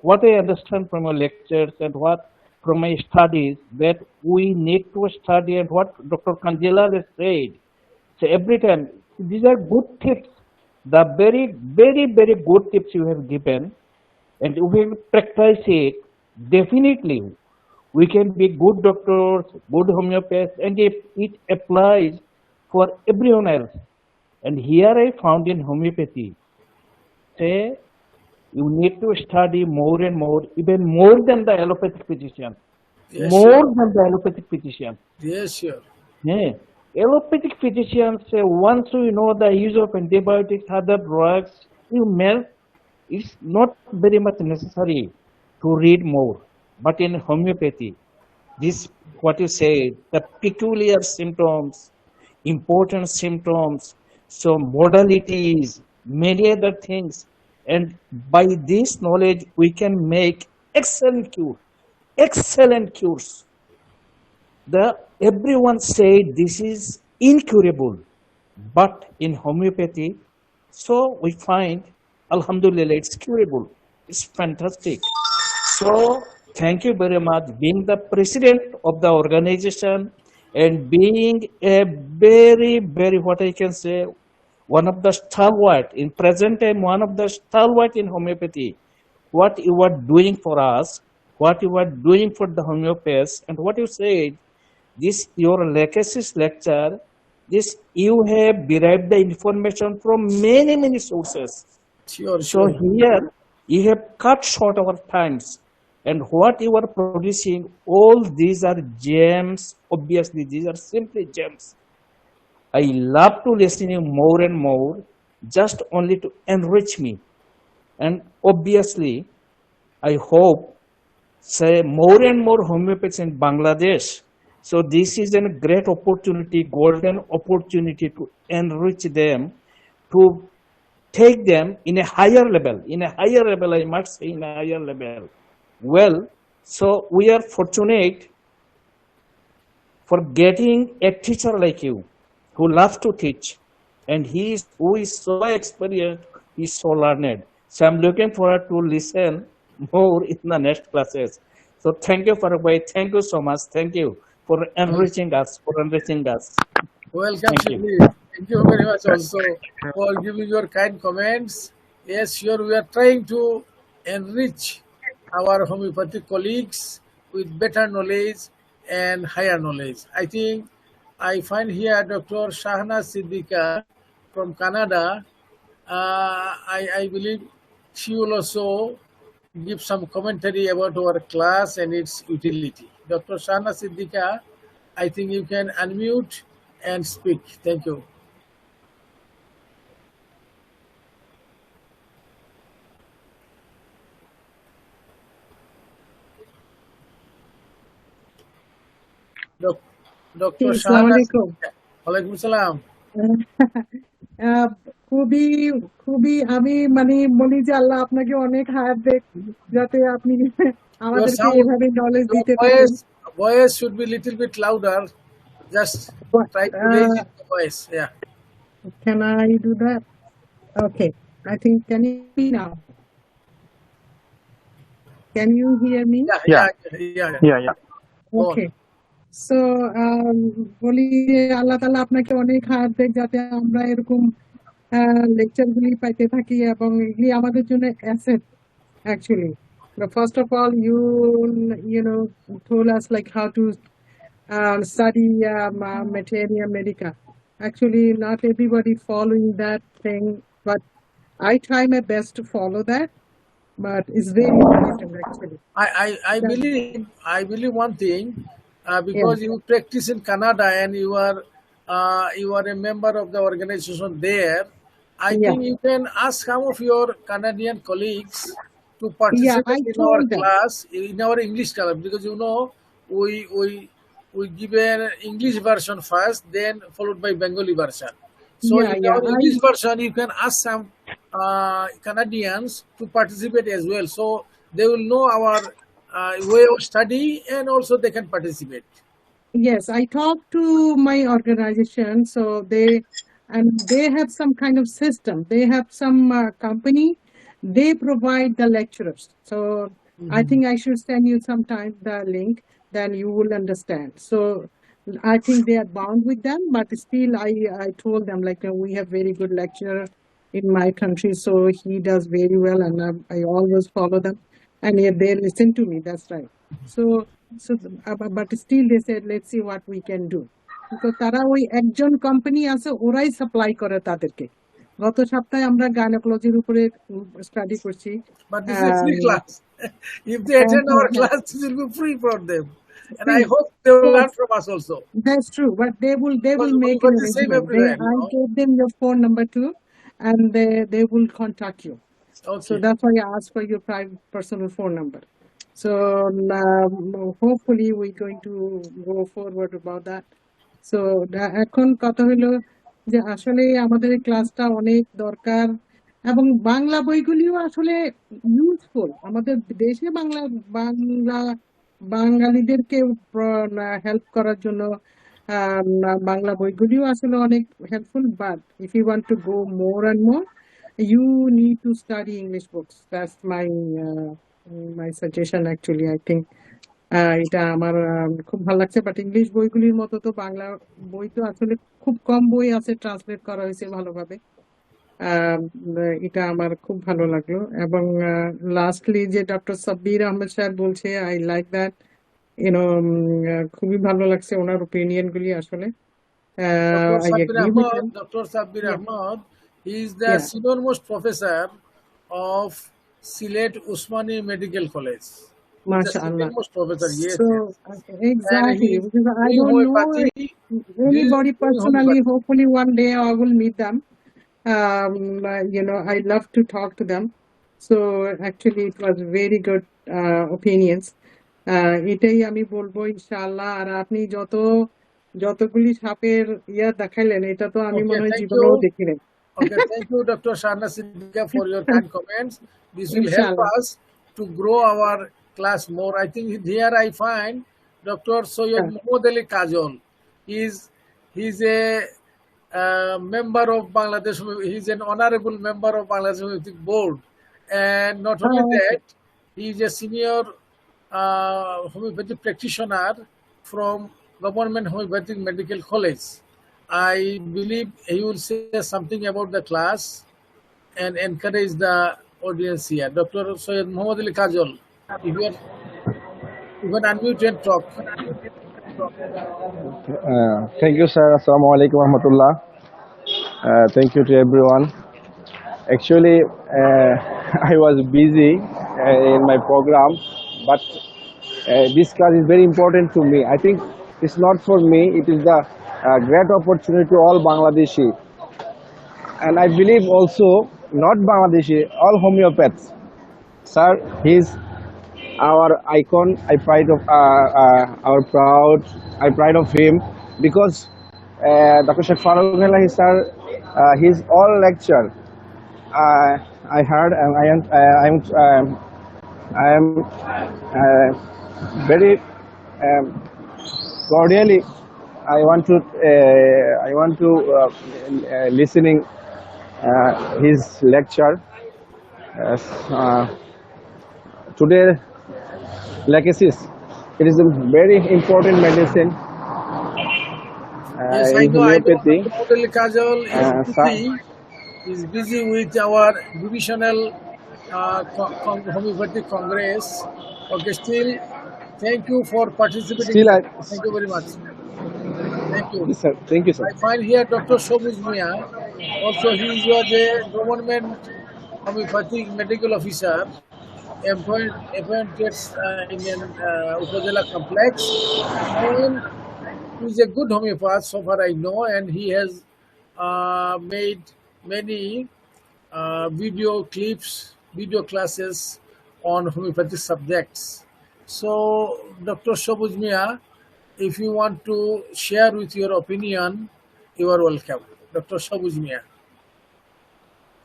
what I understand from your lectures and what from my studies, that we need to study, and what Dr. Kanjila has said. So every time, these are good tips, the very, very, very good tips you have given, and if we practice it, definitely we can be good doctors, good homeopaths, and if it applies for everyone else. And here I found in homeopathy, say, you need to study more and more, even more than the allopathic physician. Yes, More sure. than the allopathic physician. Yes, sure. Yeah. Allopathic physicians say once we know the use of antibiotics, other drugs, it's not very much necessary to read more. But in homeopathy, this, what you say, the peculiar symptoms, important symptoms, so modalities, many other things, and by this knowledge we can make excellent cures. Everyone said this is incurable, but in homeopathy, so we find, alhamdulillah, it's curable. It's fantastic. So thank you very much. Being the president of the organization and being a very, very, what I can say, one of the stalwart in present time, one of the stalwart in homeopathy. What you are doing for us, what you are doing for the homeopaths, and what you said, this your legacy lecture, this you have derived the information from many, many sources. Sure, So sure. here you have cut short our times, and what you are producing, all these are gems. Obviously, these are simply gems. I love to listening more and more, just only to enrich me. And obviously, I hope say more and more homeopaths in Bangladesh. So this is a great opportunity, golden opportunity to enrich them, to take them in a higher level, I must say in a higher level. Well, so we are fortunate for getting a teacher like you who loves to teach, and who is so experienced, he is so learned. So I'm looking forward to listen more in the next classes. So thank you for thank you so much. Thank you for enriching us, Welcome, Thank you. Shibli. Thank you very much also for giving your kind comments. Yes, sure, we are trying to enrich our homeopathic colleagues with better knowledge and higher knowledge. I think I find here Dr. Shahna Siddiqa from Canada. I believe she will also give some commentary about our class and its utility. Dr. Shahna Siddiqa, I think you can unmute and speak. Thank you. Dr. আসসালামু Shahna আলাইকুম। Walaikum Salam. আহ, খুবই খুবই আমি মানে বলি যে আল্লাহ আপনাকে অনেক হায়াত দেখ, যাতে আপনি Your আমাদেরকে sound, এভাবে নলেজ your দিতে থাকেন। voice should be little bit louder. Just try to raise the voice. Yeah. Can I do that? Okay. I think, can you hear me now? Can you hear me? Yeah. Go on. Okay. So বলি যে আল্লাহ তাআলা আপনাকে অনেক হায়াত দেখ, যাতে আমরা এরকম লেকচার গুলি পাইতে থাকি, এবং এগুলি আমাদের জন্য asset actually. But first of all, you know told us like how to study materia medica. Actually, not everybody following that thing, but I try my best to follow that. But it's very important actually. I believe one thing, because you practice in Canada and you are a member of the organization there. I think you can ask some of your Canadian colleagues to participate in our class, in our English class, because we give an English version first, then followed by Bengali version. So in our English version, you can ask some Canadians to participate as well, so they will know our way of study, and also they can participate. Yes, I talked to my organization, so they have some kind of system. They have some company. They provide the lecturers. So I think I should send you sometime the link, then you will understand. So I think they are bound with them, but still I told them like we have very good lecturer in my country, so he does very well, and I always follow them, and they listen to me. That's right. So but still they said let's see what we can do, because তারা ওই একজন company আছে, ওরাই supply করে তাদেরকে। গত সপ্তাহে আমরা গাইনোকোলজির উপরে স্টাডি করছি। But this is a free class. If they attend our class, it will be free for them, and I hope they will learn from us also. That's true, but they will make an arrangement. I gave them your phone number too, and they will contact you. Okay. So that's why I asked for your private personal phone number. So hopefully we're going to go forward about that. So এখন কথা হলো যে আসলে আমাদের এই ক্লাসটা অনেক দরকার, এবং বাংলা বইগুলিও আসলে ইউজফুল। আমাদের দেশে বাঙালিদেরকে হেল্প করার জন্য বাংলা বইগুলিও আসলে অনেক helpful. But if you want to go more and more, you need to study English books. That's my my suggestion actually. I think এটা আমার খুব ভালো লাগছে, বাট ইংলিশ বইগুলির মতো তো বাংলা বই তো আসলে খুব কম বই আছে ট্রান্সলেট করা হয়েছে ভালোভাবে। এটা আমার খুব ভালো লাগলো। এবং লাস্টলি যে ডক্টর সাব্বির আহমেদ সাহেব বলছে, আই লাইক দ্যাট, খুবই ভালো লাগছে ওনার ওপিনিয়ন গুলি আসলে। I agree with him. Dr. Sabbir Yeah. Ahmad, he is the Yeah. senior most professor of Sylhet Usmani Medical College. He's the MashaAllah. senior most professor, yes. So yes. exactly, And he because I doing don't know homeopathy. anybody Doing personally. homeopathy. Hopefully one day I will meet them. I love to talk to them. So actually it was very good opinions. এটাই আমি বলবো ইনশাআল্লাহ। আর আপনি যতগুলি সাপের দেখাইলেন, এটা তো আমি Okay, মনে হয় thank জীবনেও you. দেখি নাই। Okay, thank you, Dr. Shahna Siddiqui, for your kind comments. This will help Inshallah. us to grow our class more. I think here I find Dr. Soyed Yeah. Mohammad Ali Kajol. He's a member of Bangladesh. He's an honorable member of Bangladesh Homeopathic Board, and not only Oh, okay. that, he is a senior homeopathic practitioner from Government Homeopathic Medical College. I believe he will say something about the class and encourage the audience here. Dr. Soyed Mohammad Ali Kajol, if you can unmute and talk. Thank you, sir. Assalamu alaikum warahmatullah. Thank you to everyone. Actually, I was busy in my program, but this class is very important to me. I think it's not for me, it is the great opportunity to all Bangladeshi. And I believe also, not Bangladeshi, all homeopaths. Sir, he's our icon. I pride of him, because Dr. Sheikh Farooq Elahi sir, his all lecture I heard, and I am very cordially I want to listening his lecture. Today, lachesis, it is a very important medicine Yes, I in know. homeopathy. Mohammad Ali Kajol is busy with our divisional homeopathic congress. Okay, still, thank you for participating. Still, Thank you very much. Thank you. Yes, sir. Thank you, sir. I find here Dr. Sobuz Mia. Also, he was a government homeopathic medical officer appointed in an Upazila complex. And he is a good homeopath, so far I know, and he has made many video clips, video classes on homeopathic subjects. So, Dr. Sobuz Mia, if you want to share with your opinion, you are welcome. Dr. Sobuz Mia.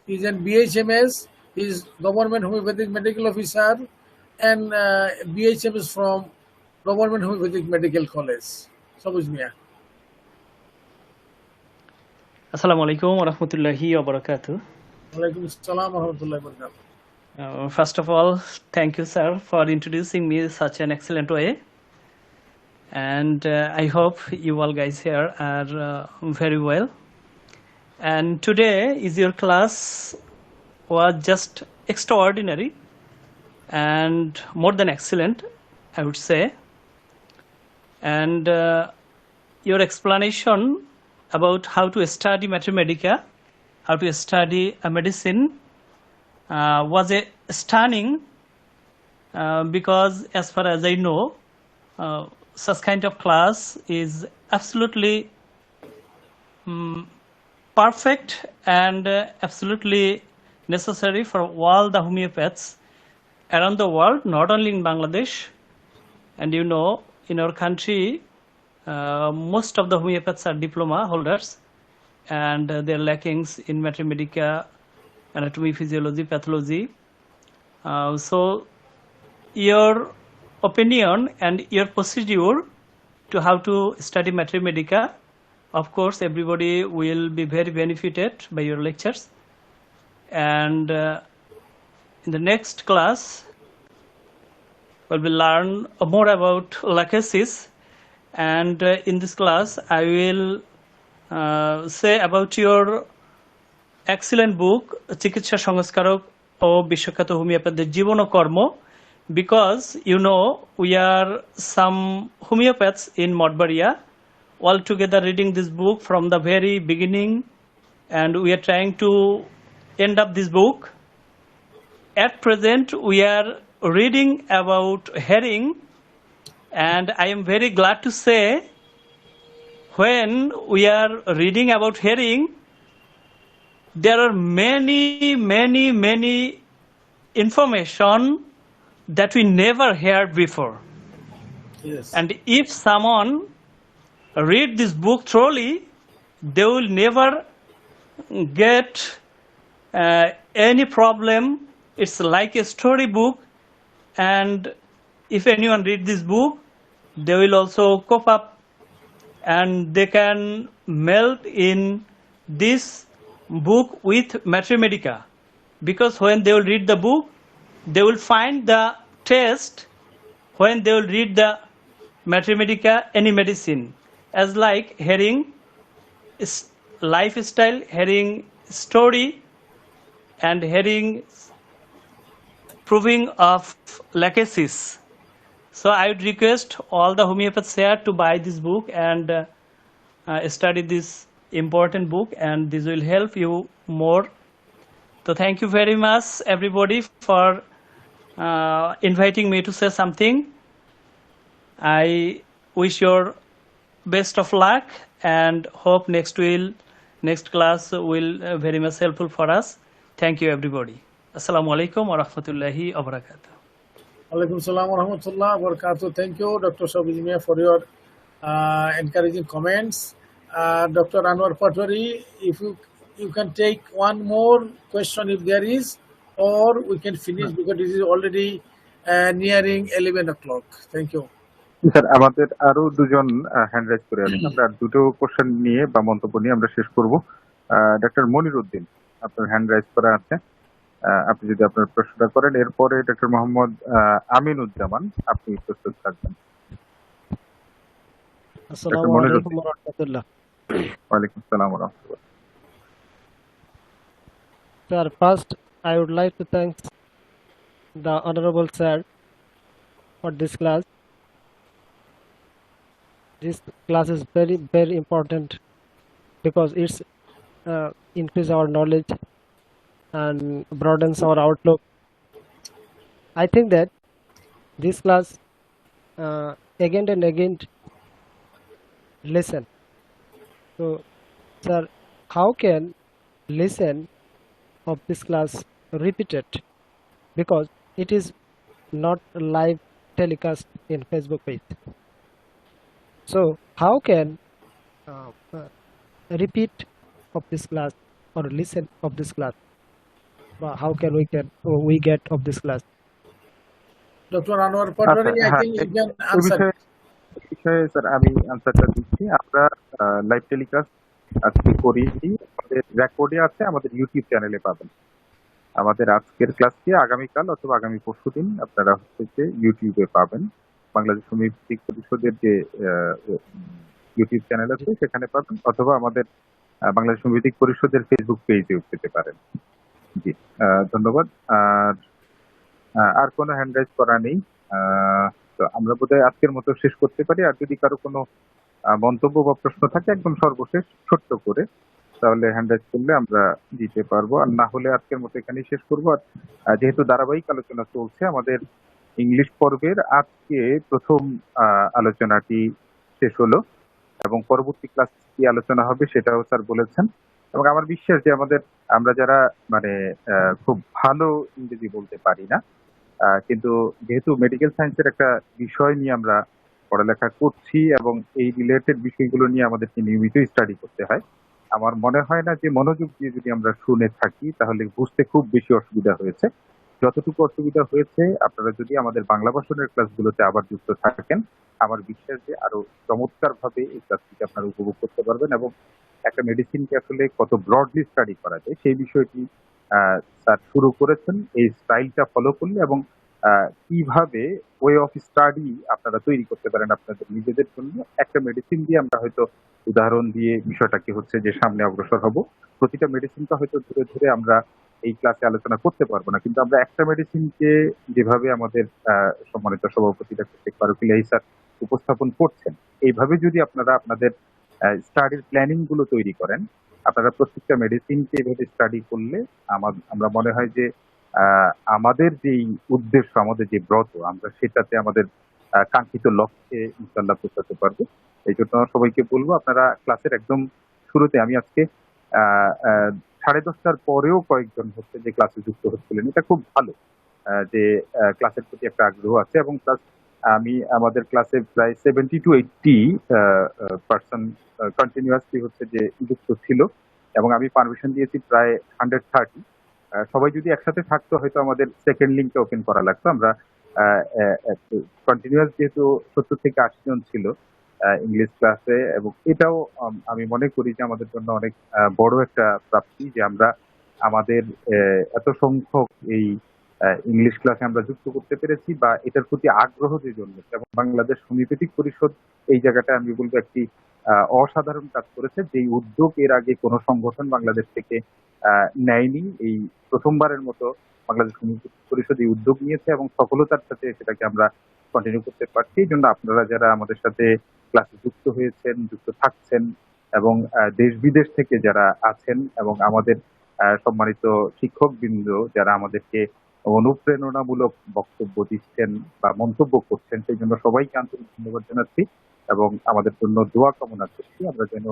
He is an BHMS, he is Government Homeopathic Medical Officer, and BHMS from Government Homeopathic Medical College. Sobuz Mia. Assalamu alaikum wa rahmatullahi wa barakatuh. Walaikum assalam wa rahmatullahi wa barakatuh. First of all, thank you, sir, for introducing me in such an excellent way. And I hope you all guys here are very well. And today is your class was just extraordinary and more than excellent, I would say. And your explanation about how to study Mathemedica, how to study a medicine was a stunning because as far as I know, such kind of class is absolutely perfect and absolutely necessary for all the homeopaths around the world, not only in Bangladesh. And you know, in our country, most of the homeopaths are diploma holders, and their lackings in Mathemedica, anatomy, physiology, pathology. So your opinion and your procedure to how to study Mathemedica, of course everybody will be very benefited by your lectures. And in the next class where we learn more about lachesis. And in this class, I will say about your excellent book, Chikitsa Sangaskarok o Bishwakhato Homeopathy Jibono Kormo, because you know we are some homeopaths in Modbaria, all together reading this book from the very beginning, and we are trying to end up this book. At present, we are reading about herring, and I am very glad to say, when we are reading about herring, there are many information that we never heard before. Yes. And if someone read this book thoroughly, they will never get any problem. It's like a story book, and if anyone read this book, they will also cope up, and they can melt in this book with Mathemedica, because when they will read the book, they will find the test when they will read the Mathemedica, any medicine, as like herring lifestyle, herring story, and herring proving of lachesis. So I would request all the homeopaths here to buy this book and study this important book, and this will help you more. So thank you very much, everybody, for inviting me to say something. I wish you best of luck and hope next class will very much helpful for us. Thank you, everybody. Assalamu alaikum wa rahmatullahi wa barakatuh. Alaikum salam wa rahmatullah wa barakatuh. Thank you, Dr. Shobhit Mia, for your encouraging comments. Dr. Anwar Patwari, if you can take one more question if there is, or we can finish because it is already nearing 11 o'clock. Thank you. Sir আমাদের আরো দুজন hand rise করে আছেন, আমরা দুটো question নিয়ে বা মন্তব্য নিয়ে আমরা শেষ করব। ডক্টর মনির উদ্দিন, আপনার হ্যান্ড রাইজ করা আছে, আপনি যদি আপনার প্রশ্নটা করেন। এরপরে ডক্টর মোহাম্মদ আমিনুজ্জামান, আপনি প্রস্তুত থাকবেন। আসসালামু আলাইকুম ওয়া রাহমাতুল্লাহ। ওয়ালাইকুম আসসালাম ওয়া রাহমাতুল্লাহ। Sir, first I would like to thank the honorable sir for this class. This class is very important because it's increase our knowledge and broadens our outlook. I think that this class again and again listen. So, sir, how can listen of this class repeated? Because it is not live telecast in Facebook page. So, how can repeat of this class or listen of this class? How can we get of this class? Dr. Anwar Patwari, I think you can answer. বিষয়ে sir আমি আনসারটা দিচ্ছি। আমরা live telecast আজকে করি, আমাদের রেকর্ডে আছে, আমাদের ইউটিউব চ্যানেলে পাবেন। আমাদের আজকের ক্লাসটি আগামীকাল অথবা আগামী পরশুদিন আপনারা হচ্ছে ইউটিউবে পাবেন। বাংলাদেশ হোমিওপ্যাথিক পরিষদের যে ইউটিউব চ্যানেল আছে সেখানে পাবেন, অথবা আমাদের বাংলাদেশ হোমিওপ্যাথিক পরিষদের ফেসবুক পেজেও পেতে পারেন। জি, ধন্যবাদ। আর কোনো হ্যান্ড রাইজ করা নেই, তো আমরা বোধহয় আজকের মতো শেষ করতে পারি। আর যদি কারো কোনো মন্তব্য বা প্রশ্ন থাকে একদম সর্বশেষ ছোট্ট করে, তাহলে হ্যান্ড রাইজ করলে আমরা দিতে পারবো, আর না হলে আজকের মতো এখানেই শেষ করবো। আর যেহেতু ধারাবাহিক আলোচনা চলছে, আমাদের ইংলিশ পর্বের আজকে প্রথম আলোচনাটি শেষ হলো এবং পরবর্তী ক্লাস কি আলোচনা হবে সেটাও স্যার বলেছেন। এবং আমার বিশ্বাস যে আমরা যারা মানে খুব ভালো ইংরেজি বলতে পারি না, কিন্তু যেহেতু মেডিকেল সায়েন্সের একটা বিষয় নিয়ে আমরা পড়ালেখা করছি এবং এই রিলেটেড বিষয়গুলো নিয়ে আমাদেরকে নিয়মিত স্টাডি করতে হয়, আমার মনে হয় না যে মনোযোগ দিয়ে যদি আমরা শুনে থাকি তাহলে বুঝতে খুব বেশি অসুবিধা হয়েছে। যতটুকু অসুবিধা হয়েছে আপনারা যদি আমাদের বাংলা ভাষণের ক্লাসগুলোতে আবার যুক্ত থাকেন, আমার বিশ্বাস যে আরো চমৎকার ভাবে এই ক্লাসটিকে আপনারা উপভোগ করতে পারবেন এবং একটা মেডিসিনকে আসলে কত ব্রডলি স্টাডি করা যায় সেই বিষয়টি স্যার শুরু করেছেন। এই স্টাইলটা ফলো করলে এবং কিভাবে ওয়ে অফ স্টাডি আপনারা তৈরি করতে পারেন আপনাদের নিজেদের জন্য। একটা মেডিসিন দিয়ে আমরা হয়তো উদাহরণ দিয়ে বিষয়টাকে হচ্ছে যে সামনে অগ্রসর হব। প্রতিটা মেডিসিনটা হয়তো ধরে ধরে আমরা এই ক্লাসে আলোচনা করতে পারবো না, কিন্তু আমরা একটা মেডিসিনকে যেভাবে আমাদের সম্মানিত সভাপতি ডক্টর শেখ ফারুক ইলাহি স্যার উপস্থাপন করছেন, এইভাবে যদি আপনারা আপনাদের স্টাডির প্ল্যানিং গুলো তৈরি করেন, আপনারা প্রত্যেকটা মেডিসিনকে এভাবে স্টাডি করলে আমরা মনে হয় যে আমাদের যেই উদ্দেশ্য, আমাদের যে ব্রত, আমরা সেটাতে আমাদের কাঙ্ক্ষিত লক্ষ্যে ইনশাল্লাহ পৌঁছাতে পারবো। এই জন্য সবাইকে বলবো আপনারা ক্লাসের একদম শুরুতে, আমি আজকে 10:30টার পরেও কয়েকজন হচ্ছে যে ক্লাসে যুক্ত হচ্ছিলেন, এটা খুব ভালো যে ক্লাসের প্রতি একটা আগ্রহ আছে। এবং প্লাস আমি আমাদের ক্লাসে প্রায় 70 to 80 পার্সন কন্টিনিউয়াসলি হচ্ছে যে যুক্ত ছিল, এবং আমি পারমিশন দিয়েছি প্রায় 130। সবাই যদি একসাথে থাকতো হয়তো আমাদের সেকেন্ড লিঙ্কটা ওপেন করা লাগতো। আমরা কন্টিনিউয়াস যেহেতু 70 থেকে 80 জন ছিল ইংলিশ ক্লাসে, এবং এটাও আমি মনে করি যে আমাদের জন্য অনেক বড় একটা প্রাপ্তি যে আমরা আমাদের এত সংখ্যক এই ইংলিশ ক্লাসে আমরা যুক্ত করতে পেরেছি, বা এটার প্রতি আগ্রহ যে জন্মেছে। এবং বাংলাদেশ হোমিওপ্যাথিক পরিষদ এই জায়গাটা আমি বলবো একটি অসাধারণ কাজ করেছে, যেই উদ্যোগ এর আগে কোনো সংগঠন বাংলাদেশ থেকে নেয়নি। এই প্রথমবারের মতো বাংলাদেশ হোমিওপ্যাথিক পরিষদ এই উদ্যোগ নিয়েছে, এবং সফলতার সাথে সেটাকে আমরা কন্টিনিউ করতে পারছি। এই জন্য আপনারা যারা আমাদের সাথে ক্লাসে যুক্ত হয়েছেন, যুক্ত থাকছেন, এবং দেশ বিদেশ থেকে যারা আছেন, এবং আমাদের সম্মানিত শিক্ষকবৃন্দ যারা আমাদেরকে অনুপ্রেরণামূলক বক্তব্য দিচ্ছেন বা মন্তব্য করছেন, সেই জন্য সবাইকে আন্তরিক ধন্যবাদ জানাচ্ছি এবং আমাদের জন্য দোয়া কামনা করছি। আমরা যেন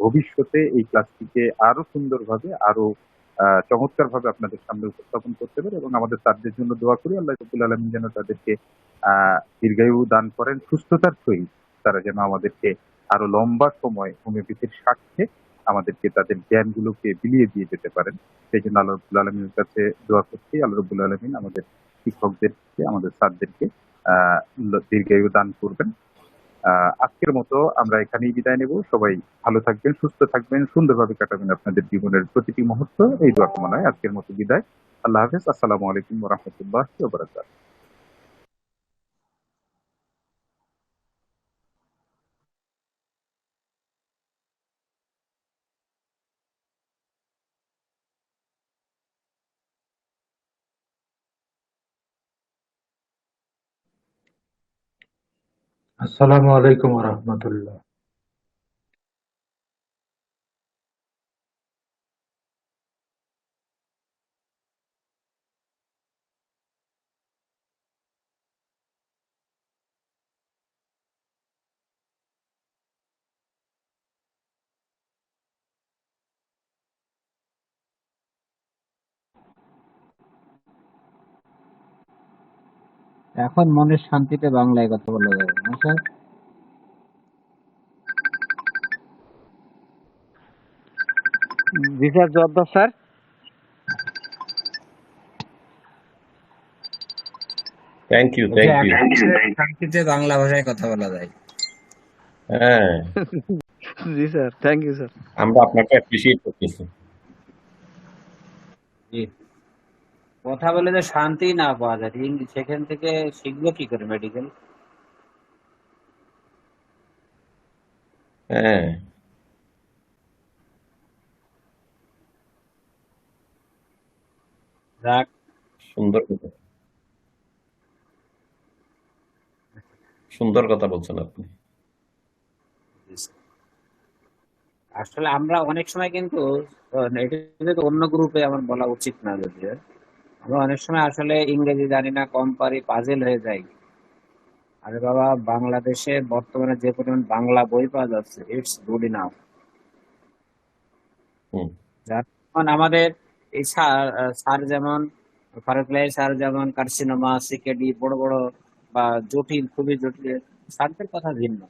ভবিষ্যতে এই ক্লাসটিকে আরো সুন্দরভাবে, আরো চমৎকার ভাবে আপনাদের সামনে উপস্থাপন করতে পারি, এবং আমাদের তাদের জন্য দোয়া করি আল্লাহ রাব্বুল আলামিন যেন তাদেরকে দীর্ঘায়ু দান করেন, সুস্থতার সহিত তারা যেন আমাদেরকে আরো লম্বা সময় হোমিওপ্যাথির স্বার্থে আমাদেরকে তাদের জ্ঞানগুলোকে বিলিয়ে দিয়ে যেতে পারেন। সেই জন্য আল্লাহ রাব্বুল আলামিনের কাছে দোয়া করছি, আল্লাহ রাব্বুল আলামিন আমাদের শিক্ষকদেরকে, আমাদের স্যারদেরকে দীর্ঘায়ু দান করবেন। আজকের মতো আমরা এখানেই বিদায় নেব। সবাই ভালো থাকবেন, সুস্থ থাকবেন, সুন্দরভাবে কাটাবেন আপনাদের জীবনের প্রতিটি মুহূর্ত, এই দোয়া কামনায় আজকের মতো বিদায়। আল্লাহ হাফেজ। আসসালামু আলাইকুম ওয়া রাহমাতুল্লাহি ওয়া বারাকাতুহু। আসসালামু আলাইকুম রহমতুল্লাহ। এখন মনের শান্তিতে বাংলায় কথা বলা যাবে না স্যার? জি sir, Jabbar sir. Thank you, বলছি থ্যাংক ইউ। এখন মনের শান্তিতে বাংলা ভাষায় কথা বলা যায়। হ্যাঁ, জি স্যার, থ্যাংক ইউ স্যার। আমরা আপনাকে অ্যাপ্রিসিয়েট করতেছি। জি, কথা বলে যে শান্তি না পাওয়া যায়, সেখান থেকে শিখবো কি করে মেডিকেল? হ্যাঁ, যাক, সুন্দর কথা, সুন্দর কথা বলছেন আপনি। আসলে আমরা অনেক সময় কিন্তু এটা যদি অন্য গ্রুপে আমার বলা উচিত না, যদিও আমরা অনেক সময় আসলে ইংরেজি জানি না, কম পারি, পাজেল হয়ে যাই। আরে বাবা, বাংলাদেশে বর্তমানে যে পরিমাণ বাংলা বই পাওয়া যাচ্ছে, ইটস গুড ইনাফ। যেমন আমাদের এই স্যার যেমন ফারুক ইলাহি স্যার যেমন কার্সিনোমা, সিকেডি, বড় বড় বা জটিল, খুবই জটিল স্যারদের কথা ভিন্ন।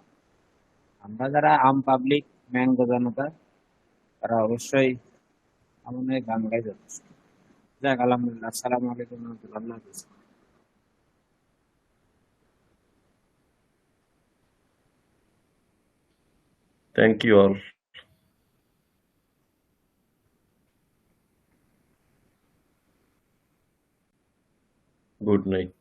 আমরা যারা আম পাবলিক, ম্যাঙ্গো জনতা, তারা অবশ্যই আমার মনে হয় বাংলায় যথেষ্ট। যাক, আলহামদুলিল্লাহ। আসসালামু আলাইকুম রহমতুল্লাহ। আল্লাহ হাফেজ। Thank you all. Good night.